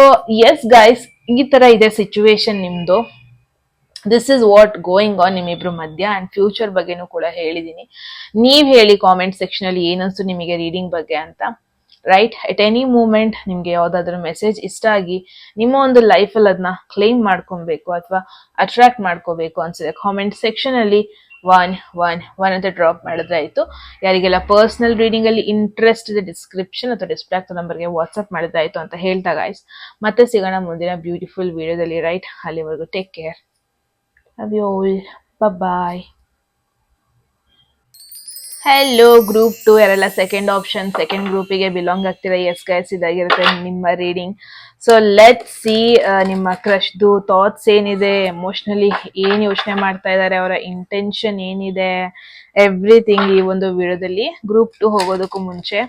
ಎಸ್ ಗೈಸ್, ಈ ತರ ಇದೆ ಸಿಚುವೇಶನ್ ನಿಮ್ದು. This is what going on ನಿಮ್ಮಿಬ್ರು ಮಧ್ಯ. ಅಂಡ್ ಫ್ಯೂಚರ್ ಬಗ್ಗೆನೂ ಕೂಡ ಹೇಳಿದೀನಿ. ನೀವ್ ಹೇಳಿ ಕಾಮೆಂಟ್ ಸೆಕ್ಷನ್ ಅಲ್ಲಿ ಏನನ್ಸು ನಿಮಗೆ ರೀಡಿಂಗ್ ಬಗ್ಗೆ ಅಂತ. ರೈಟ್, ಎಟ್ ಎನಿ ಮೂಮೆಂಟ್ ನಿಮ್ಗೆ ಯಾವ್ದಾದ್ರು ಮೆಸೇಜ್ ಇಷ್ಟ ಆಗಿ ನಿಮ್ಮ ಒಂದು ಲೈಫ್ ಅಲ್ಲಿ ಅದನ್ನ ಕ್ಲೈಮ್ ಮಾಡ್ಕೊಬೇಕು ಅಥವಾ ಅಟ್ರಾಕ್ಟ್ ಮಾಡ್ಕೋಬೇಕು ಅನ್ಸಿದೆ, ಕಾಮೆಂಟ್ ಸೆಕ್ಷನ್ ಅಲ್ಲಿ ಒನ್ ಅಂತ ಡ್ರಾಪ್ ಮಾಡಿದ್ರೆ ಆಯ್ತು. ಯಾರಿಗೆಲ್ಲ ಪರ್ಸನಲ್ ರೀಡಿಂಗ್ ಅಲ್ಲಿ ಇಂಟ್ರೆಸ್ಟ್ ಇದೆ, ಡಿಸ್ಕ್ರಿಪ್ಷನ್ ಅಥವಾ ಡಿಸ್ಪ್ಲೇ ಆಗ್ತದೆ ನಂಬರ್ಗೆ ವಾಟ್ಸ್ಆಪ್ ಮಾಡಿದ್ರೆ ಆಯ್ತು ಅಂತ ಹೇಳ್ತಾ ಗೈಸ್, ಮತ್ತೆ ಸಿಗೋಣ ಮುಂದಿನ ಬ್ಯೂಟಿಫುಲ್ ವಿಡಿಯೋದಲ್ಲಿ. ರೈಟ್, ಅಲ್ಲಿವರೆಗೂ take care. Love you all. Bye-bye. Hello group 2 ಯಾರೆಲ್ಲ ಸೆಕೆಂಡ್ ಆಪ್ಷನ್ ಸೆಕೆಂಡ್ ಗ್ರೂಪಿಗೆ ಬಿಲಾಂಗ್ ಆಗ್ತೀರಾ, ಎಸ್ ಗೈಸ್, ಇದಾಗಿರುತ್ತೆ ನಿಮ್ಮ ರೀಡಿಂಗ್. ಸೊ ಲೆಟ್ ಸಿ ನಿಮ್ಮ ಕ್ರಶ್ದು ಥಾಟ್ಸ್ ಏನಿದೆ, ಎಮೋಷನಲಿ ಏನ್ ಯೋಚನೆ ಮಾಡ್ತಾ ಇದ್ದಾರೆ, ಅವರ ಇಂಟೆನ್ಷನ್ ಏನಿದೆ, ಎವ್ರಿಥಿಂಗ್ ಈ ಒಂದು ವಿಡಿಯೋದಲ್ಲಿ. ಗ್ರೂಪ್ 2 ಹೋಗೋದಕ್ಕೂ ಮುಂಚೆ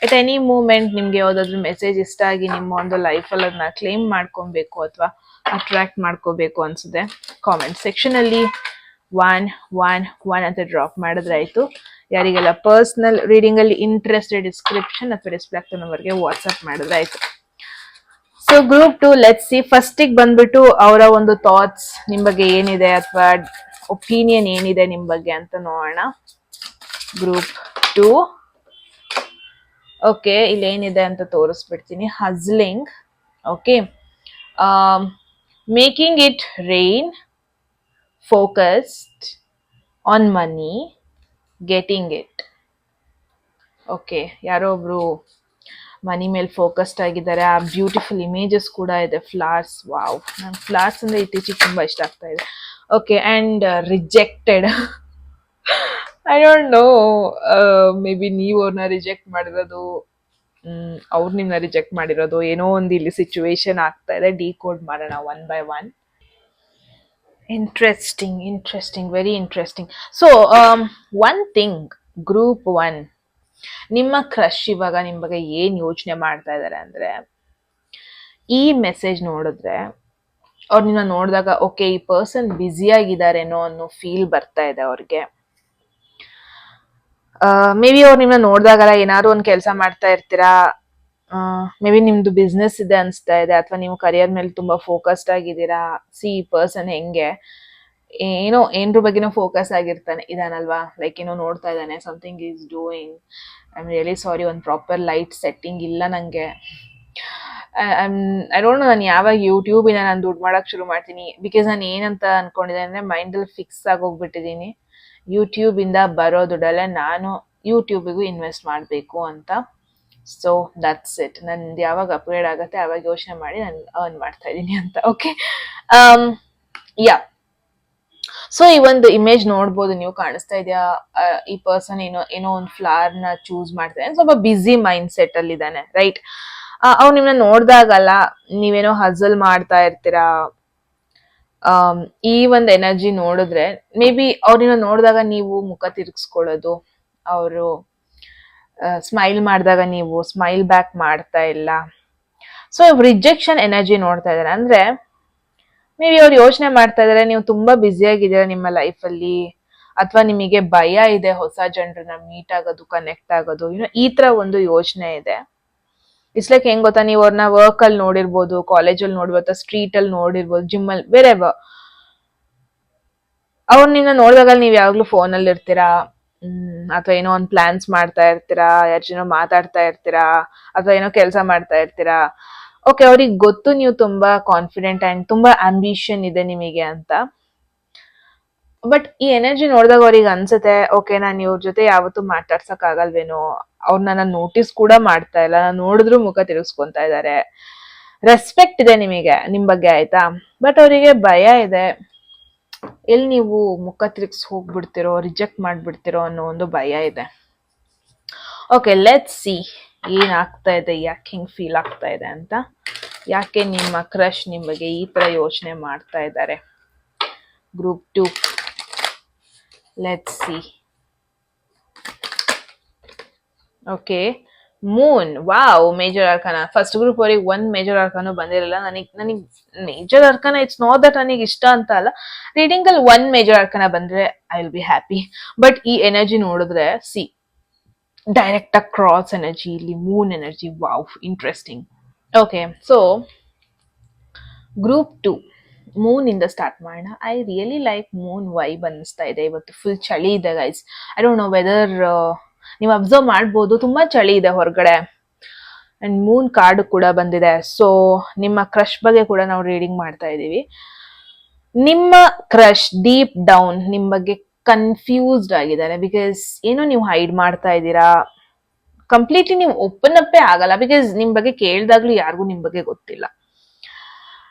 ಎಟ್ ಎನಿ ಮೂಮೆಂಟ್ ನಿಮ್ಗೆ ಯಾವ್ದಾದ್ರು ಮೆಸೇಜ್ ಇಷ್ಟ ಆಗಿ ನಿಮ್ಮ ಒಂದು ಲೈಫಲ್ಲಿ ಅದನ್ನ ಕ್ಲೇಮ್ ಮಾಡ್ಕೊಬೇಕು ಅಥವಾ ಅಟ್ರಾಕ್ಟ್ ಮಾಡ್ಕೋಬೇಕು ಅನ್ಸುತ್ತೆ, ಕಾಮೆಂಟ್ ಸೆಕ್ಷನ್ ಅಲ್ಲಿ ಒನ್ ಅಂತ ಡ್ರಾಪ್ ಮಾಡಿದ್ರೆ ಆಯ್ತು. ಯಾರಿಗೆಲ್ಲ ಪರ್ಸನಲ್ ರೀಡಿಂಗ್ ಅಲ್ಲಿ ಇಂಟ್ರೆಸ್ಟ್, ಡಿಸ್ಕ್ರಿಪ್ಷನ್ ಅಥವಾ ಡಿಸ್ಪ್ಲೇ ಆಗ್ತಾ ನಂಬರ್ಗೆ ವಾಟ್ಸ್ಆಪ್ ಮಾಡಿದ್ರೆ ಆಯ್ತು. ಸೊ ಗ್ರೂಪ್ 2 ಲೆಟ್ ಸಿ, ಫಸ್ಟಿಗೆ ಬಂದ್ಬಿಟ್ಟು ಅವರ ಒಂದು ಥಾಟ್ಸ್ ನಿಮ್ ಬಗ್ಗೆ ಏನಿದೆ ಅಥವಾ ಒಪಿನಿಯನ್ ಏನಿದೆ ನಿಮ್ ಬಗ್ಗೆ ಅಂತ ನೋಡೋಣ. ಗ್ರೂಪ್ 2 ಓಕೆ, ಇಲ್ಲೇನಿದೆ ಅಂತ ತೋರಿಸ್ಬಿಡ್ತೀನಿ. Hustling, okay, making it rain, focused on money, getting it. Okay, ಯಾರೋ ಒಬ್ರು ಮನಿ ಮೇಲೆ ಫೋಕಸ್ಡ್ ಆಗಿದ್ದಾರೆ. ಆ ಬ್ಯೂಟಿಫುಲ್ ಇಮೇಜಸ್ ಕೂಡ ಇದೆ, ಫ್ಲವರ್ಸ್. ವಾವ್, ನಂಗೆ ಫ್ಲವರ್ಸ್ ಅಂದ್ರೆ ಇತ್ತೀಚೆಗೆ ತುಂಬಾ ಇಷ್ಟ ಆಗ್ತಾ ಇದೆ. Okay, and rejected. I don't know, may be ನೀವು ಅವ್ರನ್ನ ರಿಜೆಕ್ಟ್ ಮಾಡಿರೋದು, ಅವ್ರು ನಿಮ್ನ ರಿಜೆಕ್ಟ್ ಮಾಡಿರೋದು, ಏನೋ ಒಂದು ಇಲ್ಲಿ ಸಿಚುವೇಶನ್ ಆಗ್ತಾ ಇದೆ. ಡಿಕೋಡ್ ಮಾಡೋಣ one by one. Interesting, very interesting. So one thing, group 1, ನಿಮ್ಮ ಕ್ರಶ್ ಇವಾಗ ನಿಮ್ ಬಗ್ಗೆ ಏನ್ ಯೋಚನೆ ಮಾಡ್ತಾ ಇದಾರೆ ಅಂದ್ರೆ, ಈ ಮೆಸೇಜ್ ನೋಡಿದ್ರೆ ಅವ್ರು ನಿನ್ನ ನೋಡಿದಾಗ ಓಕೆ ಈ ಪರ್ಸನ್ ಬ್ಯುಸಿ ಆಗಿದಾರೇನೋ ಅನ್ನೋ ಫೀಲ್ ಬರ್ತಾ ಇದೆ ಅವ್ರಿಗೆ. ಮೇ ಬಿ ಅವ್ರು ನಿಮ್ಮನ್ನ ನೋಡಿದಾಗಲ್ಲ ಏನಾದ್ರು ಒಂದು ಕೆಲಸ ಮಾಡ್ತಾ ಇರ್ತೀರಾ, ಮೇ ಬಿ ನಿಮ್ದು ಬಿಸ್ನೆಸ್ ಇದೆ ಅನ್ಸ್ತಾ ಇದೆ, ಅಥವಾ ನೀವು ಕರಿಯರ್ ಮೇಲೆ ತುಂಬಾ ಫೋಕಸ್ಡ್ ಆಗಿದ್ದೀರಾ. ಸಿ ಈ ಪರ್ಸನ್ ಹೆಂಗೆ ಏನ್ರ ಬಗ್ಗೆನೋ ಫೋಕಸ್ ಆಗಿರ್ತಾನೆ ಇದಾನಲ್ವಾ, ಲೈಕ್ ಏನೋ ನೋಡ್ತಾ ಇದ್ದಾನೆ, something is doing. I am really sorry, ಒಂದು ಪ್ರಾಪರ್ ಲೈಟ್ ಸೆಟ್ಟಿಂಗ್ ಇಲ್ಲ ನಂಗೆ. ಐ ಡೋಂಟ್ ನೋ, ನಾನು ಯಾವಾಗ ಯೂಟ್ಯೂಬಿಂದ ನಾನು ದುಡ್ಡು ಮಾಡಕ್ ಶುರು ಮಾಡ್ತೀನಿ. ಬಿಕಾಸ್ ನಾನು ಏನಂತ ಅನ್ಕೊಂಡಿದ್ದೆ ಅಂದ್ರೆ, ಮೈಂಡಲ್ಲಿ ಫಿಕ್ಸ್ ಆಗೋಗ್ಬಿಟ್ಟಿದ್ದೀನಿ, ಯೂಟ್ಯೂಬ್ ಇಂದ ಬರೋ ದುಡ್ಡಲ್ಲೇ ನಾನು ಯೂಟ್ಯೂಬಿಗೂ ಇನ್ವೆಸ್ಟ್ ಮಾಡಬೇಕು ಅಂತ. So that's it. ನಂದು ಯಾವಾಗ ಅಪ್ಗ್ರೇಡ್ ಆಗುತ್ತೆ ಆವಾಗ ಯೋಚನೆ ಮಾಡಿ ನಾನು ಅರ್ನ್ ಮಾಡ್ತಾ ಇದ್ದೀನಿ ಅಂತ. ಓಕೆ, ಯಾ. ಸೊ ಈ ಒಂದು ಇಮೇಜ್ ನೋಡ್ಬೋದು ನೀವು, ಕಾಣಿಸ್ತಾ ಇದೆಯಾ? ಈ ಪರ್ಸನ್ ಏನೋ ಒಂದು ಫ್ಲವರ್ ನ ಚೂಸ್ ಮಾಡ್ತಾನೆ, ಸ್ವಲ್ಪ ಬಿಸಿ ಮೈಂಡ್ ಸೆಟ್ ಅಲ್ಲಿ ಇದ್ದಾನೆ. ರೈಟ್, ಅವ್ರು ನಿಮ್ನ ನೋಡ್ದಾಗಲ್ಲ ನೀವೇನೋ ಹಜಲ್ ಮಾಡ್ತಾ ಇರ್ತೀರಾ. ಈ ಒಂದು ಎನರ್ಜಿ ನೋಡಿದ್ರೆ ಮೇ ಬಿ ಅವ್ರನ್ನ ನೋಡಿದಾಗ ನೀವು ಮುಖ ತಿರ್ಗಿಸ್ಕೊಳ್ಳೋದು, ಅವರು ಸ್ಮೈಲ್ ಮಾಡಿದಾಗ ನೀವು ಸ್ಮೈಲ್ ಬ್ಯಾಕ್ ಮಾಡ್ತಾ ಇಲ್ಲ. ಸೊ ರಿಜೆಕ್ಷನ್ ಎನರ್ಜಿ ನೋಡ್ತಾ ಇದಾರೆ ಅಂದ್ರೆ, ಮೇ ಬಿ ಅವ್ರು ಯೋಚನೆ ಮಾಡ್ತಾ ಇದಾರೆ ನೀವು ತುಂಬಾ ಬ್ಯುಸಿ ಆಗಿದ್ದೀರಾ ನಿಮ್ಮ ಲೈಫಲ್ಲಿ, ಅಥವಾ ನಿಮಗೆ ಭಯ ಇದೆ ಹೊಸ ಜನರನ್ನ ಮೀಟ್ ಆಗೋದು, ಕನೆಕ್ಟ್ ಆಗೋದು, ಈ ತರ ಒಂದು ಯೋಚನೆ ಇದೆ. ಇಟ್ಸ್ ಲೈಕ್ ಹೆಂಗ್ ಗೊತ್ತಾ, ನೀವು ಅವ್ರನ್ನ ವರ್ಕ್ ಅಲ್ಲಿ ನೋಡಿರ್ಬೋದು, ಕಾಲೇಜಲ್ಲಿ ನೋಡಿರ್ಬೋದು, ಸ್ಟ್ರೀಟ್ ಅಲ್ಲಿ ನೋಡಿರ್ಬೋದು, ಜಿಮ್ ಅಲ್ಲಿ, ಬೇರೆ ಅವ್ರು ನಿನ್ನ ನೋಡಿದಾಗ ನೀವ್ ಯಾವಾಗ್ಲೂ ಫೋನ್ ಅಲ್ಲಿ ಇರ್ತೀರಾ, ಅಥವಾ ಏನೋ ಒಂದ್ ಪ್ಲಾನ್ಸ್ ಮಾಡ್ತಾ ಇರ್ತೀರಾ, ಯಾರ ಜನ ಮಾತಾಡ್ತಾ ಇರ್ತೀರಾ, ಅಥವಾ ಏನೋ ಕೆಲಸ ಮಾಡ್ತಾ ಇರ್ತೀರಾ. ಓಕೆ, ಅವ್ರಿಗೆ ಗೊತ್ತು ನೀವು ತುಂಬಾ ಕಾನ್ಫಿಡೆಂಟ್ ಅಂಡ್ ತುಂಬಾ ಆಂಬಿಷನ್ ಇದೆ ನಿಮಗೆ ಅಂತ. ಬಟ್ ಈ ಎನರ್ಜಿ ನೋಡಿದಾಗ ಅವ್ರಿಗೆ ಅನ್ಸುತ್ತೆ, ಓಕೆ ನಾನು ಇವ್ರ ಜೊತೆ ಯಾವತ್ತೂ ಮಾತಾಡ್ಸಕ್ ಆಗಲ್ವೇನೋ, ಅವ್ರನ್ನ ನಾನು ನೋಟಿಸ್ ಕೂಡ ಮಾಡ್ತಾ ಇಲ್ಲ, ನಾನು ನೋಡಿದ್ರು ಮುಖ ತಿರುಗಿಸ್ಕೊಂತಾ ಇದ್ದಾರೆ. ರೆಸ್ಪೆಕ್ಟ್ ಇದೆ ನಿಮಗೆ ನಿಮ್ ಬಗ್ಗೆ, ಆಯ್ತಾ, ಬಟ್ ಅವರಿಗೆ ಭಯ ಇದೆ, ಎಲ್ಲಿ ನೀವು ಮುಖ ತಿರುಗಿಸ್ ಹೋಗ್ಬಿಡ್ತಿರೋ, ರಿಜೆಕ್ಟ್ ಮಾಡ್ಬಿಡ್ತಿರೋ ಅನ್ನೋ ಒಂದು ಭಯ ಇದೆ. ಓಕೆ, ಲೆಟ್ಸ್ ಸಿ ಏನ್ ಆಗ್ತಾ ಇದೆ, ಯಾಕೆ ಹಿಂಗ್ ಫೀಲ್ ಆಗ್ತಾ ಇದೆ ಅಂತ, ಯಾಕೆ ನಿಮ್ಮ ಕ್ರಶ್ ನಿಮ್ ಬಗ್ಗೆ ಈ ತರ ಯೋಚನೆ ಮಾಡ್ತಾ ಇದ್ದಾರೆ. Group 2, let's see. Okay, moon, wow, major arcana. First group ಅವ್ರಿಗೆ ಒಂದ್ ಮೇಜರ್ ಅರ್ಕಾನು ಬಂದಿರಲಿಲ್ಲ. ನನಗ್ major arcana it's not that ನನಗೆ ಇಷ್ಟ ಅಂತ ಅಲ್ಲ, ರೀಡಿಂಗ್ ಅಲ್ಲಿ ಒಂದ್ ಮೇಜರ್ ಅರ್ಕಾನ ಬಂದ್ರೆ I will be happy. But ಈ ಎನರ್ಜಿ ನೋಡಿದ್ರೆ ಸಿ ಡೈರೆಕ್ಟ್ ಆಗಿ ಕ್ರಾಸ್ ಎನರ್ಜಿ, ಇಲ್ಲಿ Moon energy, wow, interesting. Okay, so group 2 Moon ಇಂದ ಸ್ಟಾರ್ಟ್ ಮಾಡೋಣ. I really like Moon vibe ಅನ್ನಿಸ್ತಾ ಇದೆ. ಇವತ್ತು ಫುಲ್ ಚಳಿ ಇದೆ guys. I don't know whether ನೀವು ಅಬ್ಸರ್ವ್ ಮಾಡ್ಬೋದು, ತುಂಬಾ ಚಳಿ ಇದೆ ಹೊರಗಡೆ. ಅಂಡ್ ಮೂನ್ ಕಾರ್ಡ್ ಕೂಡ ಬಂದಿದೆ. ಸೊ ನಿಮ್ಮ ಕ್ರಶ್ ಬಗ್ಗೆ ಕೂಡ ನಾವು ರೀಡಿಂಗ್ ಮಾಡ್ತಾ ಇದೀವಿ. ನಿಮ್ಮ ಕ್ರಶ್ ಡೀಪ್ ಡೌನ್ ನಿಮ್ ಬಗ್ಗೆ ಕನ್ಫ್ಯೂಸ್ಡ್ ಆಗಿದ್ದಾರೆ. ಬಿಕಾಸ್ ಏನೋ ನೀವು ಹೈಡ್ ಮಾಡ್ತಾ ಇದ್ದೀರಾ. ಕಂಪ್ಲೀಟ್ಲಿ ನೀವು ಓಪನ್ ಅಪ್ಪೇ ಆಗಲ್ಲ. ಬಿಕಾಸ್ ನಿಮ್ ಬಗ್ಗೆ ಕೇಳ್ದಾಗ್ಲೂ ಯಾರಿಗೂ ನಿಮ್ ಬಗ್ಗೆ ಗೊತ್ತಿಲ್ಲ.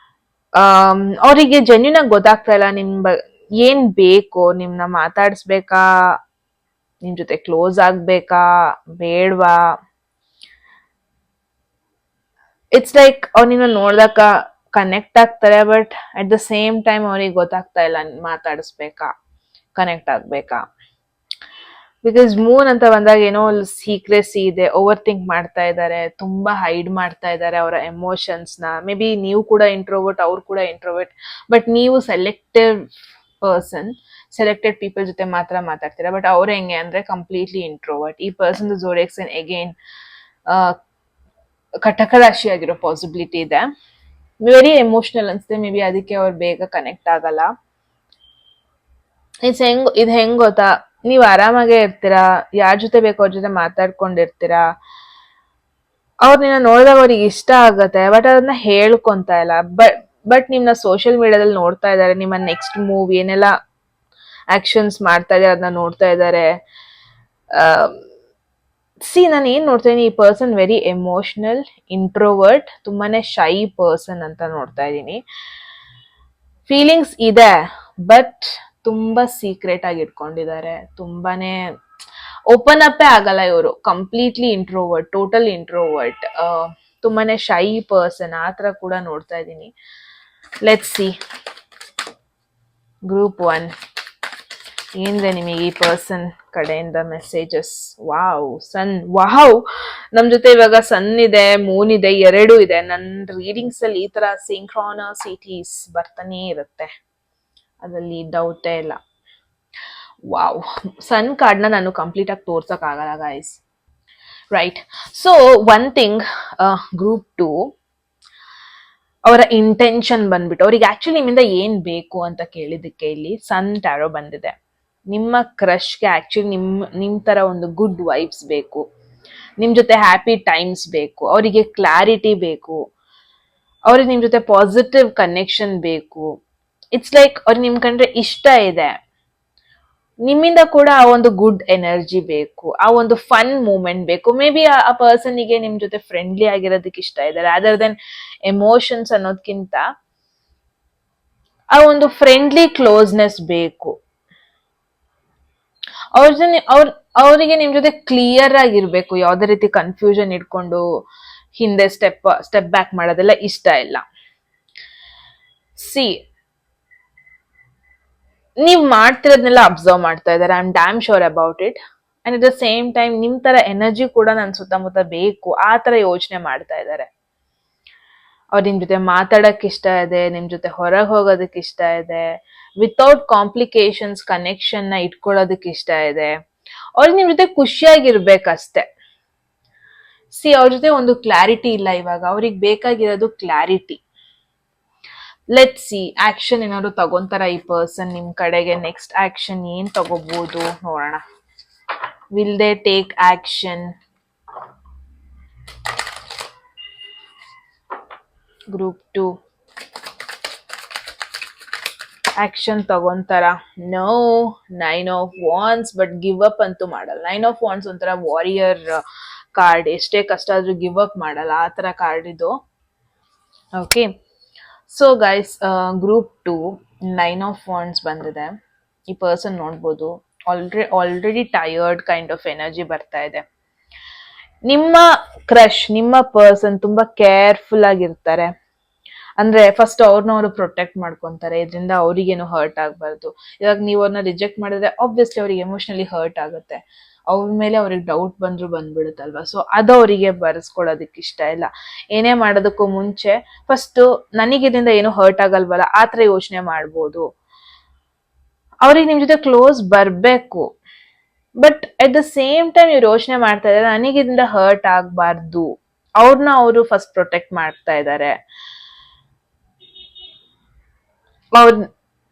ಅವರಿಗೆ ಜೆನ್ಯೂನ್ ಆಗಿ ಗೊತ್ತಾಗ್ತಾ ಇಲ್ಲ ಏನ್ ಬೇಕು, ನಿಮ್ನ ಮಾತಾಡಿಸ್ಬೇಕಾ, ನಿಮ್ ಜೊತೆ ಕ್ಲೋಸ್ ಆಗ್ಬೇಕಾ, ಬೇಡ್ವಾ. ಇಟ್ಸ್ ಲೈಕ್ ಅವ್ರು ನಿನ್ನ ನೋಡ್ದಾಗ ಕನೆಕ್ಟ್ ಆಗ್ತಾರೆ, but at the same time ಅವ್ರಿಗೆ ಗೊತ್ತಾಗ್ತಾ ಇಲ್ಲ ಮಾತಾಡಿಸ್ಬೇಕಾ, ಕನೆಕ್ಟ್ ಆಗ್ಬೇಕಾ. ಬಿಕಾಸ್ ಮೂನ್ ಅಂತ ಬಂದಾಗ ಏನೋ ಸೀಕ್ರೆಸಿ ಇದೆ, ಓವರ್ ಥಿಂಕ್ ಮಾಡ್ತಾ ಇದ್ದಾರೆ, ತುಂಬಾ ಹೈಡ್ ಮಾಡ್ತಾ ಇದ್ದಾರೆ ಅವರ ಎಮೋಷನ್ಸ್ ನ. ಮೇ ಬಿ ನೀವು ಕೂಡ ಇಂಟ್ರೋವರ್ಟ್, ಅವ್ರು ಕೂಡ ಇಂಟ್ರೋವರ್ಟ್, ಬಟ್ ನೀವು ಸೆಲೆಕ್ಟೆಡ್ ಪೀಪಲ್ ಜೊತೆ ಮಾತ್ರ ಮಾತಾಡ್ತೀರಾ. ಬಟ್ ಅವ್ರು ಹೆಂಗೆ ಅಂದ್ರೆ ಕಂಪ್ಲೀಟ್ಲಿ ಇಂಟ್ರೋವರ್ಟ್. ಈ ಪರ್ಸನ್ ಜೋಡಿಯಕ್ಸ್ ಅಗೇನ್ ಕಟಕ ರಾಶಿ ಆಗಿರೋ ಪಾಸಿಬಿಲಿಟಿ ಇದೆ. ವೆರಿ ಎಮೋಷನಲ್ ಅನ್ಸುತ್ತೆ. ಮೇ ಬಿ ಅದಕ್ಕೆ ಅವ್ರು ಬೇಗ ಕನೆಕ್ಟ್ ಆಗಲ್ಲ. ಇದು ಹೆಂಗ್ ಗೊತ್ತಾ, ನೀವ್ ಆರಾಮಾಗೇ ಇರ್ತೀರಾ, ಯಾರ ಜೊತೆ ಬೇಕೋ ಅವ್ರ ಜೊತೆ ಮಾತಾಡ್ಕೊಂಡಿರ್ತೀರಾ, ಅವ್ರ ನಿನ್ನ ನೋಡಿದಾಗ ಅವ್ರಿಗೆ ಇಷ್ಟ ಆಗತ್ತೆ, ಬಟ್ ಅದನ್ನ ಹೇಳ್ಕೊಂತ ಇಲ್ಲ. ಬಟ್ ನಿಮ್ನ ಸೋಷಿಯಲ್ ಮೀಡಿಯಾದಲ್ಲಿ ನೋಡ್ತಾ ಇದಾರೆ, ನಿಮ್ಮ ನೆಕ್ಸ್ಟ್ ಮೂವ್ ಏನೆಲ್ಲ ಆಕ್ಷನ್ಸ್ ಮಾಡ್ತಾ ಇದಾರೆ ಅದನ್ನ ನೋಡ್ತಾ ಇದಾರೆ. ನಾನು ಏನ್ ನೋಡ್ತಾ ಈ ಪರ್ಸನ್ ವೆರಿ ಎಮೋಷನಲ್, ಇಂಟ್ರೋವರ್ಟ್, ತುಂಬಾನೇ ಶೈ ಪರ್ಸನ್ ಅಂತ ನೋಡ್ತಾ ಇದ್ದೀನಿ. ಫೀಲಿಂಗ್ಸ್ ಇದೆ, ಬಟ್ ತುಂಬಾ ಸೀಕ್ರೆಟ್ ಆಗಿ ಇಟ್ಕೊಂಡಿದ್ದಾರೆ. ತುಂಬಾನೇ ಓಪನ್ ಅಪ್ಪೇ ಆಗಲ್ಲ ಇವರು. ಕಂಪ್ಲೀಟ್ಲಿ ಇಂಟ್ರೋವರ್ಟ್, ಟೋಟಲ್ ಇಂಟ್ರೋವರ್ಟ್, ತುಂಬಾನೇ ಶೈ ಪರ್ಸನ್, ಆತರ ಕೂಡ ನೋಡ್ತಾ ಇದ್ದೀನಿ. ಲೆಟ್ಸ್ ಸಿ ಗ್ರೂಪ್ 1 ಏನ್ರೆ ನಿಮಗೆ ಈ ಪರ್ಸನ್ ಕಡೆಯಿಂದ ಮೆಸೇಜಸ್. ವಾವ್, ಸನ್, ವಾವ್, ನಮ್ ಜೊತೆ ಇವಾಗ ಸನ್ ಇದೆ, ಮೂನ್ ಇದೆ, ಎರಡೂ ಇದೆ. ನನ್ನ ರೀಡಿಂಗ್ಸ್ ಅಲ್ಲಿ ಈ ತರ ಸಿಂಕ್ರಾನಸಿಟೀಸ್ ಬರ್ತಾನೆ ಇರುತ್ತೆ, ಅದ್ರಲ್ಲಿ ಡೌಟೇ ಇಲ್ಲ. ವಾವ್, ಸನ್ ಕಾರ್ಡ್ನ ನಾನು ಕಂಪ್ಲೀಟ್ ಆಗಿ ತೋರ್ಸಕ್ ಆಗಲ್ಲ guys. Right, so one thing, group 2 ಅವರ ಇಂಟೆನ್ಷನ್ ಬಂದ್ಬಿಟ್ಟು ಅವ್ರಿಗೆ ಆಕ್ಚುಲಿ ನಿಮ್ಮಿಂದ ಏನ್ ಬೇಕು ಅಂತ ಕೇಳಿದಕ್ಕೆ ಇಲ್ಲಿ ಸನ್ ಟ್ಯಾರೋ ಬಂದಿದೆ. ನಿಮ್ಮ ಕ್ರಶ್ಗೆ ಆಕ್ಚುಲಿ ನಿಮ್ ತರ ಒಂದು ಗುಡ್ ವೈಬ್ಸ್ ಬೇಕು, ನಿಮ್ ಜೊತೆ ಹ್ಯಾಪಿ ಟೈಮ್ಸ್ ಬೇಕು, ಅವರಿಗೆ ಕ್ಲಾರಿಟಿ ಬೇಕು, ಅವ್ರಿಗೆ ನಿಮ್ ಜೊತೆ ಪಾಸಿಟಿವ್ ಕನೆಕ್ಷನ್ ಬೇಕು. ಇಟ್ಸ್ ಲೈಕ್ ಅವ್ರಿಗೆ ನಿಮ್ ಕಂಡ್ರೆ ಇಷ್ಟ ಇದೆ, ನಿಮ್ಮಿಂದ ಕೂಡ ಆ ಒಂದು ಗುಡ್ ಎನರ್ಜಿ ಬೇಕು, ಆ ಒಂದು ಫನ್ ಮೂಮೆಂಟ್ ಬೇಕು. ಮೇ ಬಿ ಆ ಪರ್ಸನ್ಗೆ ನಿಮ್ ಜೊತೆ ಫ್ರೆಂಡ್ಲಿ ಆಗಿರೋದಕ್ಕೆ ಇಷ್ಟ ಇದೆ, ರಾದರ್ ದೆನ್ ಎಮೋಷನ್ಸ್ ಅನ್ನೋದ್ಕಿಂತ ಆ ಒಂದು ಫ್ರೆಂಡ್ಲಿ ಕ್ಲೋಸ್ನೆಸ್ ಬೇಕು. ಅವರಿಗೆ ನಿಮ್ ಜೊತೆ ಕ್ಲಿಯರ್ ಆಗಿರ್ಬೇಕು, ಯಾವ್ದೇ ರೀತಿ ಕನ್ಫ್ಯೂಷನ್ ಇಟ್ಕೊಂಡು ಹಿಂದೆ ಸ್ಟೆಪ್ ಬ್ಯಾಕ್ ಮಾಡೋದೆಲ್ಲ ಇಷ್ಟ ಇಲ್ಲ. ಸಿ, ನೀವ್ ಮಾಡ್ತಿರೋದ್ನೆಲ್ಲ ಅಬ್ಸರ್ವ್ ಮಾಡ್ತಾ ಇದಾರೆ. I am dam sure about it. And at the same time ನಿಮ್ ತರ ಎನರ್ಜಿ ಕೂಡ ನನ್ ಸುತ್ತಮುತ್ತ ಬೇಕು, ಆ ತರ ಯೋಚನೆ ಮಾಡ್ತಾ ಇದ್ದಾರೆ. ಅವ್ರು ನಿಮ್ ಜೊತೆ ಮಾತಾಡಕ್ ಇಷ್ಟ ಇದೆ, ನಿಮ್ ಜೊತೆ ಹೊರಗೆ ಹೋಗೋದಕ್ಕೆ ಇಷ್ಟ ಇದೆ, ವಿತೌಟ್ ಕಾಂಪ್ಲಿಕೇಶನ್ಸ್ ಕನೆಕ್ಷನ್ ನ ಇಟ್ಕೊಳ್ಳೋದಕ್ಕೆ ಇಷ್ಟ ಇದೆ. ಅವ್ರಿಗೆ ನಿಮ್ ಜೊತೆ ಖುಷಿಯಾಗಿರ್ಬೇಕಷ್ಟೆ. ಸಿ, ಅವ್ರ ಜೊತೆ ಒಂದು ಕ್ಲಾರಿಟಿ ಇಲ್ಲ ಇವಾಗ, ಅವ್ರಿಗೆ ಬೇಕಾಗಿರೋದು ಕ್ಲಾರಿಟಿ. ಲೆಟ್ ಸಿ, ಆಕ್ಷನ್ ಏನಾದ್ರು ತಗೊಂತಾರ ಈ ಪರ್ಸನ್ ನಿಮ್ ಕಡೆಗೆ. ನೆಕ್ಸ್ಟ್ ಆಕ್ಷನ್ ಏನ್ ತಗೋಬಹುದು ನೋಡೋಣ. Will they take action? Group 2 action ತಗೊಂತಾರ? No, 9 of wands, but give up ಅಂತೂ ಮಾಡಲ್ಲ. 9 ಆಫ್ ವಾಂಡ್ಸ್ ಒಂಥರ ವಾರಿಯರ್ ಕಾರ್ಡ್, ಎಷ್ಟೇ ಕಷ್ಟ ಆದ್ರೂ ಗಿವ್ ಅಪ್ ಮಾಡಲ್ಲ, ಆ ತರ ಕಾರ್ಡ್ ಇದು. Okay, so guys, group 2 9 of wands ಬಂದಿದೆ. ಈ ಪರ್ಸನ್ ನೋಡ್ಬೋದು already tired kind of energy ಬರ್ತಾ ಇದೆ. ನಿಮ್ಮ ಕ್ರಶ್, ನಿಮ್ಮ ಪರ್ಸನ್ ತುಂಬಾ ಕೇರ್ಫುಲ್ ಆಗಿರ್ತಾರೆ. ಅಂದ್ರೆ ಫಸ್ಟ್ ಅವ್ರನ್ನ ಪ್ರೊಟೆಕ್ಟ್ ಮಾಡ್ಕೊಂತಾರೆ, ಇದರಿಂದ ಅವ್ರಿಗೇನು ಹರ್ಟ್ ಆಗ್ಬಾರ್ದು. ಇವಾಗ ನೀವು ಅವ್ರನ್ನ ರಿಜೆಕ್ಟ್ ಮಾಡಿದ್ರೆ ಆಬ್ವಿಯಸ್ಲಿ ಅವ್ರಿಗೆ ಎಮೋಷನಲಿ ಹರ್ಟ್ ಆಗುತ್ತೆ, ಅವ್ರ ಮೇಲೆ ಅವ್ರಿಗೆ ಡೌಟ್ ಬಂದ್ರು ಬಂದ್ಬಿಡುತ್ತಲ್ವಾ. ಸೊ ಅದು ಅವರಿಗೆ ಬರ್ಸ್ಕೊಳೋದಕ್ಕೆ ಇಷ್ಟ ಇಲ್ಲ. ಏನೇ ಮಾಡೋದಕ್ಕೂ ಮುಂಚೆ ಫಸ್ಟ್ ನನಗೆ ಇದರಿಂದ ಏನು ಹರ್ಟ್ ಆಗಲ್ವಲ್ಲ ಆ ಥರ ಯೋಚನೆ ಮಾಡ್ಬೋದು. ಅವ್ರಿಗೆ ನಿಮ್ ಜೊತೆ ಕ್ಲೋಸ್ ಬರ್ಬೇಕು, but at the same time ಇವ್ರು ಯೋಚನೆ ಮಾಡ್ತಾ ಇದ್ದಾರೆ ನನಗೆ ಇದರಿಂದ ಹರ್ಟ್ ಆಗ್ಬಾರ್ದು, ಅವ್ರನ್ನ ಅವರು ಫಸ್ಟ್ ಪ್ರೊಟೆಕ್ಟ್ ಮಾಡ್ತಾ ಇದ್ದಾರೆ.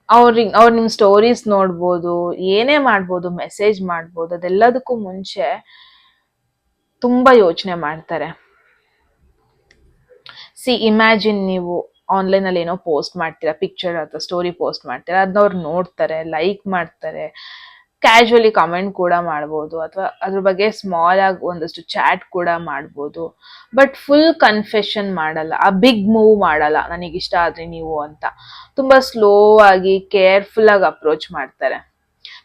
ಅವ್ರು ನಿಮ್ ಸ್ಟೋರೀಸ್ ನೋಡ್ಬೋದು, ಏನೇ ಮಾಡ್ಬೋದು, ಮೆಸೇಜ್ ಮಾಡ್ಬೋದು, ಅದೆಲ್ಲದಕ್ಕೂ ಮುಂಚೆ ತುಂಬಾ ಯೋಚನೆ ಮಾಡ್ತಾರೆ. ಇಮ್ಯಾಜಿನ್ ನೀವು ಆನ್ಲೈನ್ ಅಲ್ಲಿ ಏನೋ ಪೋಸ್ಟ್ ಮಾಡ್ತೀರಾ, ಪಿಕ್ಚರ್ ಅಥವಾ ಸ್ಟೋರಿ ಪೋಸ್ಟ್ ಮಾಡ್ತೀರಾ, ಅದನ್ನ ಅವ್ರು ನೋಡ್ತಾರೆ, ಲೈಕ್ ಮಾಡ್ತಾರೆ, ಕ್ಯಾಶುವಲಿ ಕಮೆಂಟ್ ಕೂಡ ಮಾಡ್ಬೋದು, ಅಥವಾ ಅದ್ರ ಬಗ್ಗೆ ಸ್ಮಾಲ್ ಆಗಿ ಒಂದಷ್ಟು ಚಾಟ್ ಕೂಡ ಮಾಡ್ಬೋದು. ಬಟ್ ಫುಲ್ ಕನ್ಫೆಷನ್ ಮಾಡಲ್ಲ, ಆ ಬಿಗ್ ಮೂವ್ ಮಾಡಲ್ಲ ನನಗಿಷ್ಟ ಆದ್ರಿ ನೀವು ಅಂತ. ತುಂಬಾ ಸ್ಲೋ ಆಗಿ ಕೇರ್ಫುಲ್ ಆಗಿ ಅಪ್ರೋಚ್ ಮಾಡ್ತಾರೆ.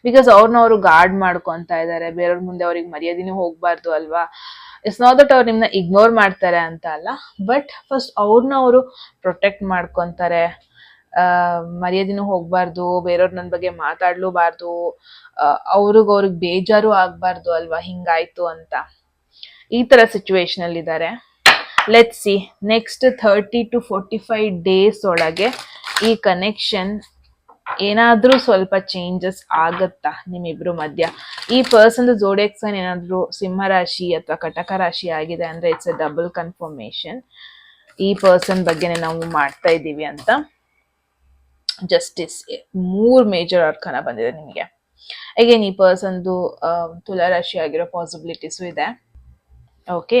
ಬಿಕಾಸ್ ಅವ್ರನ್ನ ಗಾರ್ಡ್ ಮಾಡ್ಕೊಂತ ಇದ್ದಾರೆ, ಬೇರೆಯವ್ರ ಮುಂದೆ ಅವ್ರಿಗೆ ಮರ್ಯಾದೆನೂ ಹೋಗ್ಬಾರ್ದು ಅಲ್ವಾ. ಇಟ್ಸ್ ನಾಟ್ ದಟ್ ಅವ್ರು ನಿಮ್ನ ಇಗ್ನೋರ್ ಮಾಡ್ತಾರೆ ಅಂತ ಅಲ್ಲ, ಬಟ್ ಫಸ್ಟ್ ಅವ್ರನ್ನ ಪ್ರೊಟೆಕ್ಟ್ ಮಾಡ್ಕೊಂತಾರೆ. ಮರ್ಯಾದೆನೂ ಹೋಗ್ಬಾರ್ದು, ಬೇರೆಯವ್ರು ನನ್ನ ಬಗ್ಗೆ ಮಾತಾಡ್ಲೂಬಾರ್ದು, ಅವ್ರಿಗೆ ಬೇಜಾರು ಆಗ್ಬಾರ್ದು ಅಲ್ವಾ, ಹಿಂಗಾಯ್ತು ಅಂತ. ಈ ತರ ಸಿಚುವೇಶನ್ ಅಲ್ಲಿ ಇದ್ದಾರೆ. Let's see next 30 to 45 days ಒಳಗೆ ಈ ಕನೆಕ್ಷನ್ ಏನಾದ್ರೂ ಸ್ವಲ್ಪ ಚೇಂಜಸ್ ಆಗತ್ತಾ ನಿಮ್ಮಿಬ್ರು ಮಧ್ಯ. ಈ ಪರ್ಸನ್ ಜೋಡಿಯಾಕ್ ಸೈನ್ ಏನಾದ್ರು ಸಿಂಹ ರಾಶಿ ಅಥವಾ ಕಟಕ ರಾಶಿ ಆಗಿದೆ ಅಂದ್ರೆ ಇಟ್ಸ್ ಎ ಡಬಲ್ ಕನ್ಫರ್ಮೇಶನ್. ಈ ಪರ್ಸನ್ ಬಗ್ಗೆನೆ ನಾವು ಮಾಡ್ತಾ ಇದ್ದೀವಿ ಅಂತ. ಜಸ್ಟಿಸ್ 3 ಮೇಜರ್ ಅರ್ಕನ ಬಂದಿದೆ ನಿಮಗೆ. ಅಗೇನ್ ಈ ಪರ್ಸನ್ದು ತುಲಾ ರಾಶಿ ಆಗಿರೋ ಪಾಸಿಬಿಲಿಟೀಸು ಇದೆ. ಓಕೆ,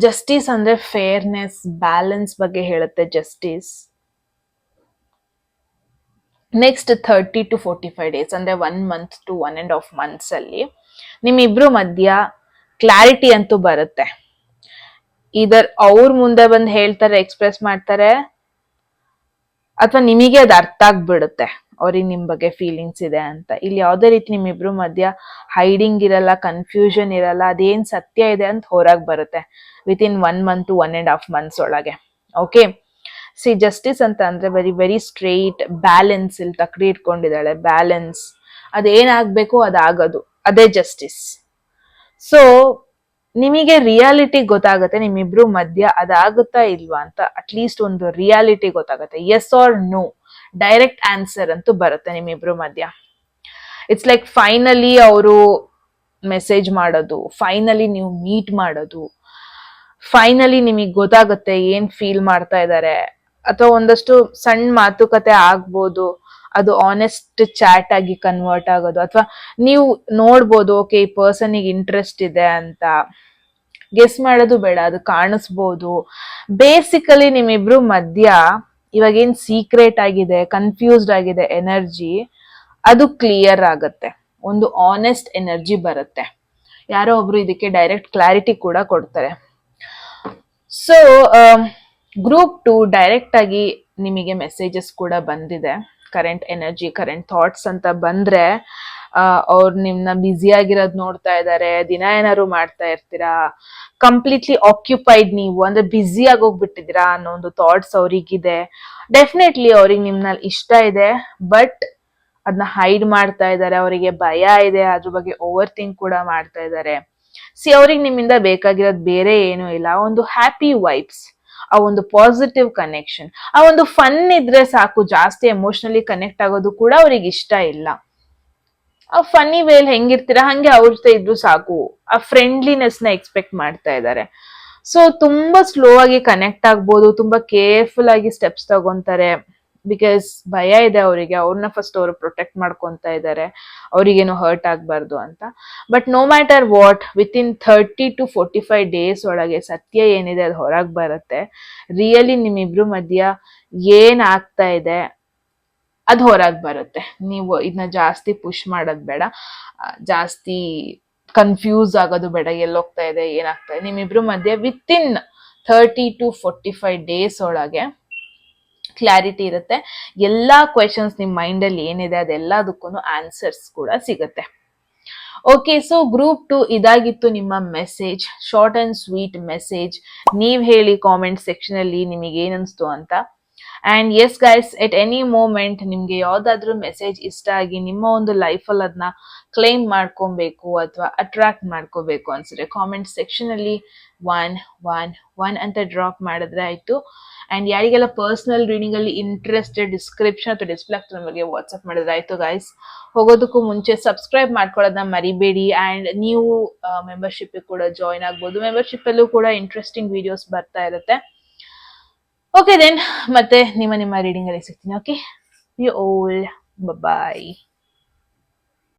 ಜಸ್ಟಿಸ್ ಅಂದ್ರೆ ಫೇರ್ನೆಸ್, ಬ್ಯಾಲೆನ್ಸ್ ಬಗ್ಗೆ ಹೇಳುತ್ತೆ ಜಸ್ಟಿಸ್. ನೆಕ್ಸ್ಟ್ 30 to 45 days ಅಂದ್ರೆ 1 month to 1.5 months ಅಲ್ಲಿ ನಿಮ್ಮಿಬ್ರು ಮಧ್ಯ ಕ್ಲಾರಿಟಿ ಅಂತೂ ಬರುತ್ತೆ. ಇದರ್ ಅವ್ರ ಮುಂದೆ ಬಂದು ಹೇಳ್ತಾರೆ, ಎಕ್ಸ್ಪ್ರೆಸ್ ಮಾಡ್ತಾರೆ, ಅಥವಾ ನಿಮಗೆ ಅದು ಅರ್ಥ ಆಗ್ಬಿಡುತ್ತೆ ಅವ್ರಿಗೆ ನಿಮ್ ಬಗ್ಗೆ ಫೀಲಿಂಗ್ಸ್ ಇದೆ ಅಂತ. ಇಲ್ಲಿ ಯಾವುದೇ ರೀತಿ ನಿಮ್ಮಿಬ್ರು ಮಧ್ಯ ಹೈಡಿಂಗ್ ಇರಲ್ಲ, ಕನ್ಫ್ಯೂಷನ್ ಇರಲ್ಲ, ಅದೇನ್ ಸತ್ಯ ಇದೆ ಅಂತ ಹೊರಗ್ ಬರುತ್ತೆ ವಿತಿನ್ 1 month to 1.5 months ಒಳಗೆ. ಓಕೆ, ಜಸ್ಟಿಸ್ ಅಂತ ಅಂದ್ರೆ ವೆರಿ ಸ್ಟ್ರೈಟ್, ಬ್ಯಾಲೆನ್ಸ್ ಇಲ್ಲಿ ತಕ್ಕಡಿ ಇಟ್ಕೊಂಡಿದ್ದಾಳೆ, ಬ್ಯಾಲೆನ್ಸ್. ಅದೇನಾಗ್ಬೇಕು ಅದಾಗದು, ಅದೇ ಜಸ್ಟಿಸ್. ಸೊ ನಿಮಗೆ ರಿಯಾಲಿಟಿ ಗೊತ್ತಾಗುತ್ತೆ ನಿಮ್ಮಿಬ್ರು ಮಧ್ಯ ಅದಾಗುತ್ತಾ ಇಲ್ವಾ ಅಂತ. ಅಟ್ಲೀಸ್ಟ್ ಒಂದು ರಿಯಾಲಿಟಿ ಗೊತ್ತಾಗುತ್ತೆ, yes or no, direct answer ಅಂತೂ ಬರುತ್ತೆ ನಿಮ್ಮಿಬ್ರು ಮಧ್ಯ. ಇಟ್ಸ್ ಲೈಕ್ ಫೈನಲಿ ಅವರು ಮೆಸೇಜ್ ಮಾಡೋದು, ಫೈನಲಿ ನೀವು ಮೀಟ್ ಮಾಡೋದು, ಫೈನಲಿ ನಿಮಗೆ ಗೊತ್ತಾಗುತ್ತೆ ಏನ್ ಫೀಲ್ ಮಾಡ್ತಾ ಇದ್ದಾರೆ. ಅಥವಾ ಒಂದಷ್ಟು ಸಣ್ಣ ಮಾತುಕತೆ ಆಗ್ಬೋದು, ಅದು ಆನೆಸ್ಟ್ ಚಾಟ್ ಆಗಿ ಕನ್ವರ್ಟ್ ಆಗೋದು, ಅಥವಾ ನೀವು ನೋಡ್ಬೋದು ಓಕೆ ಈ ಪರ್ಸನ್ಗೆ ಇಂಟ್ರೆಸ್ಟ್ ಇದೆ ಅಂತ. ಗೆಸ್ ಮಾಡೋದು ಬೇಡ, ಅದು ಕಾಣಿಸ್ಬೋದು. ಬೇಸಿಕಲಿ ನಿಮ್ಮಿಬ್ರು ಮಧ್ಯ ಇವಾಗ ಏನ್ ಸೀಕ್ರೆಟ್ ಆಗಿದೆ, ಕನ್ಫ್ಯೂಸ್ಡ್ ಆಗಿದೆ ಎನರ್ಜಿ, ಅದು ಕ್ಲಿಯರ್ ಆಗತ್ತೆ, ಒಂದು ಆನೆಸ್ಟ್ ಎನರ್ಜಿ ಬರುತ್ತೆ. ಯಾರೋ ಒಬ್ರು ಇದಕ್ಕೆ ಡೈರೆಕ್ಟ್ ಕ್ಲಾರಿಟಿ ಕೂಡ ಕೊಡ್ತಾರೆ. ಸೊ ಗ್ರೂಪ್ 2 ಡೈರೆಕ್ಟ್ ಆಗಿ ನಿಮಗೆ ಮೆಸೇಜಸ್ ಕೂಡ ಬಂದಿದೆ. ಕರೆಂಟ್ ಎನರ್ಜಿ, ಕರೆಂಟ್ ಥಾಟ್ಸ್ ಅಂತ ಬಂದ್ರೆ ಅವ್ರು ನಿಮ್ನ ಬ್ಯುಸಿ ಆಗಿರೋದ್ ನೋಡ್ತಾ ಇದ್ದಾರೆ, ದಿನ ಏನಾದ್ರು ಮಾಡ್ತಾ ಇರ್ತೀರಾ, ಕಂಪ್ಲೀಟ್ಲಿ ಆಕ್ಯುಪೈಡ್ ನೀವು ಅಂದ್ರೆ ಬ್ಯುಸಿ ಆಗಿ ಹೋಗ್ಬಿಟ್ಟಿದ್ದೀರಾ ಅನ್ನೋ ಒಂದು ಥಾಟ್ಸ್ ಅವ್ರಿಗಿದೆ. ಡೆಫಿನೆಟ್ಲಿ ಅವ್ರಿಗೆ ನಿಮ್ನ ಇಷ್ಟ ಇದೆ, ಬಟ್ ಅದನ್ನ ಹೈಡ್ ಮಾಡ್ತಾ ಇದ್ದಾರೆ, ಅವರಿಗೆ ಭಯ ಇದೆ, ಅದ್ರ ಬಗ್ಗೆ ಓವರ್ ಥಿಂಕ್ ಕೂಡ ಮಾಡ್ತಾ ಇದ್ದಾರೆ. ಅವ್ರಿಗೆ ನಿಮ್ಮಿಂದ ಬೇಕಾಗಿರೋದು ಬೇರೆ ಏನೂ ಇಲ್ಲ, ಒಂದು ಹ್ಯಾಪಿ ವೈಬ್ಸ್, ಆ ಒಂದು ಪಾಸಿಟಿವ್ ಕನೆಕ್ಷನ್, ಆ ಒಂದು ಫನ್ ಇದ್ರೆ ಸಾಕು. ಜಾಸ್ತಿ ಎಮೋಷನಲಿ ಕನೆಕ್ಟ್ ಆಗೋದು ಕೂಡ ಅವ್ರಿಗೆ ಇಷ್ಟ ಇಲ್ಲ. ಆ ಫನ್ನಿ ವೇಲ್ ಹೆಂಗಿರ್ತೀರಾ ಹಂಗೆ ಅವ್ರ ಜೊತೆ ಇದ್ರು ಸಾಕು, ಆ ಫ್ರೆಂಡ್ಲಿನೆಸ್ ನ ಎಕ್ಸ್ಪೆಕ್ಟ್ ಮಾಡ್ತಾ ಇದ್ದಾರೆ. ಸೊ ತುಂಬಾ ಸ್ಲೋ ಆಗಿ ಕನೆಕ್ಟ್ ಆಗ್ಬೋದು, ತುಂಬಾ ಕೇರ್ಫುಲ್ ಆಗಿ ಸ್ಟೆಪ್ಸ್ ತಗೊಂತಾರೆ. ಬಿಕಾಸ್ ಭಯ ಇದೆ ಅವರಿಗೆ, ಅವ್ರನ್ನ ಫಸ್ಟ್ ಅವರು ಪ್ರೊಟೆಕ್ಟ್ ಮಾಡ್ಕೊಂತ ಇದ್ದಾರೆ, ಅವ್ರಿಗೇನು ಹರ್ಟ್ ಆಗ್ಬಾರ್ದು ಅಂತ. But no matter what, within 30 to 45 days ಒಳಗೆ ಸತ್ಯ ಏನಿದೆ ಅದು ಹೊರಗೆ ಬರುತ್ತೆ. ರಿಯಲಿ ನಿಮ್ಮಿಬ್ರು ಮಧ್ಯ ಏನ್ ಆಗ್ತಾ ಇದೆ ಅದು ಹೊರಗೆ ಬರುತ್ತೆ. ನೀವು ಇದನ್ನ ಜಾಸ್ತಿ ಪುಷ್ ಮಾಡೋದು ಬೇಡ, ಜಾಸ್ತಿ ಕನ್ಫ್ಯೂಸ್ ಆಗೋದು ಬೇಡ, ಎಲ್ಲೋಗ್ತಾ ಇದೆ ಏನಾಗ್ತಾ ಇದೆ. ನಿಮ್ಮಿಬ್ರು ಮಧ್ಯೆ ವಿತಿನ್ 30 to 45 days ಒಳಗೆ ಕ್ಲಾರಿಟಿ ಇರುತ್ತೆ. ಎಲ್ಲಾ ಕ್ವೆಶನ್ಸ್ ನಿಮ್ ಮೈಂಡ್ ಅಲ್ಲಿ ಏನಿದೆ ಅದೆಲ್ಲದಕ್ಕೂ ಆನ್ಸರ್ಸ್ ಕೂಡ ಸಿಗುತ್ತೆ. ಓಕೆ, ಸೊ ಗ್ರೂಪ್ 2 ಇದಾಗಿತ್ತು ನಿಮ್ಮ message, short and sweet message. ನೀವ್ ಹೇಳಿ ಕಾಮೆಂಟ್ ಸೆಕ್ಷನ್ ಅಲ್ಲಿ ನಿಮಗೆ ಏನನ್ಸ್ತು ಅಂತ. And yes guys, at any moment ನಿಮ್ಗೆ ಯಾವ್ದಾದ್ರು ಮೆಸೇಜ್ ಇಷ್ಟ ಆಗಿ ನಿಮ್ಮ ಒಂದು ಲೈಫಲ್ಲಿ ಅದನ್ನ ಕ್ಲೈಮ್ ಮಾಡ್ಕೊಬೇಕು ಅಥವಾ ಅಟ್ರಾಕ್ಟ್ ಮಾಡ್ಕೋಬೇಕು ಅನ್ಸಿದ್ರೆ ಕಾಮೆಂಟ್ ಸೆಕ್ಷನ್ ಅಲ್ಲಿ ಒನ್ ಒನ್ ಒನ್ ಅಂತ ಡ್ರಾಪ್ ಮಾಡಿದ್ರೆ ಆಯ್ತು. ಅಂಡ್ ಯಾರಿಗೆಲ್ಲ ಪರ್ಸನಲ್ ರೀಡಿಂಗ್ ಅಲ್ಲಿ ಇಂಟ್ರೆಸ್ಟೆಡ್ ಡಿಸ್ಕ್ರಿಪ್ಷನ್ ಅಥವಾ ಡಿಸ್ಪ್ಲೇ ಆಗ್ತದೆ ನಮಗೆ ವಾಟ್ಸ್ಆಪ್ ಮಾಡಿದ್ರೆ ಆಯ್ತು ಗೈಸ್. ಹೋಗೋದಕ್ಕೂ ಮುಂಚೆ ಸಬ್ಸ್ಕ್ರೈಬ್ ಮಾಡ್ಕೊಳ್ಳೋದನ್ನ ಮರಿಬೇಡಿ. ಅಂಡ್ ನೀವು ಮೆಂಬರ್ಶಿಪ್ ಕೂಡ ಜಾಯಿನ್ ಆಗ್ಬೋದು. ಮೆಂಬರ್ಶಿಪ್ ಅಲ್ಲೂ ಕೂಡ ಇಂಟ್ರೆಸ್ಟಿಂಗ್ ವಿಡಿಯೋಸ್ ಬರ್ತಾ ಇರುತ್ತೆ. ಓಕೆ ದೆನ್, ಮತ್ತೆ ನಿಮ್ಮ ರೀಡಿಂಗ್ ಅಲ್ಲಿ ಸಿಗ್ತೀನಿ. Okay, you all bye.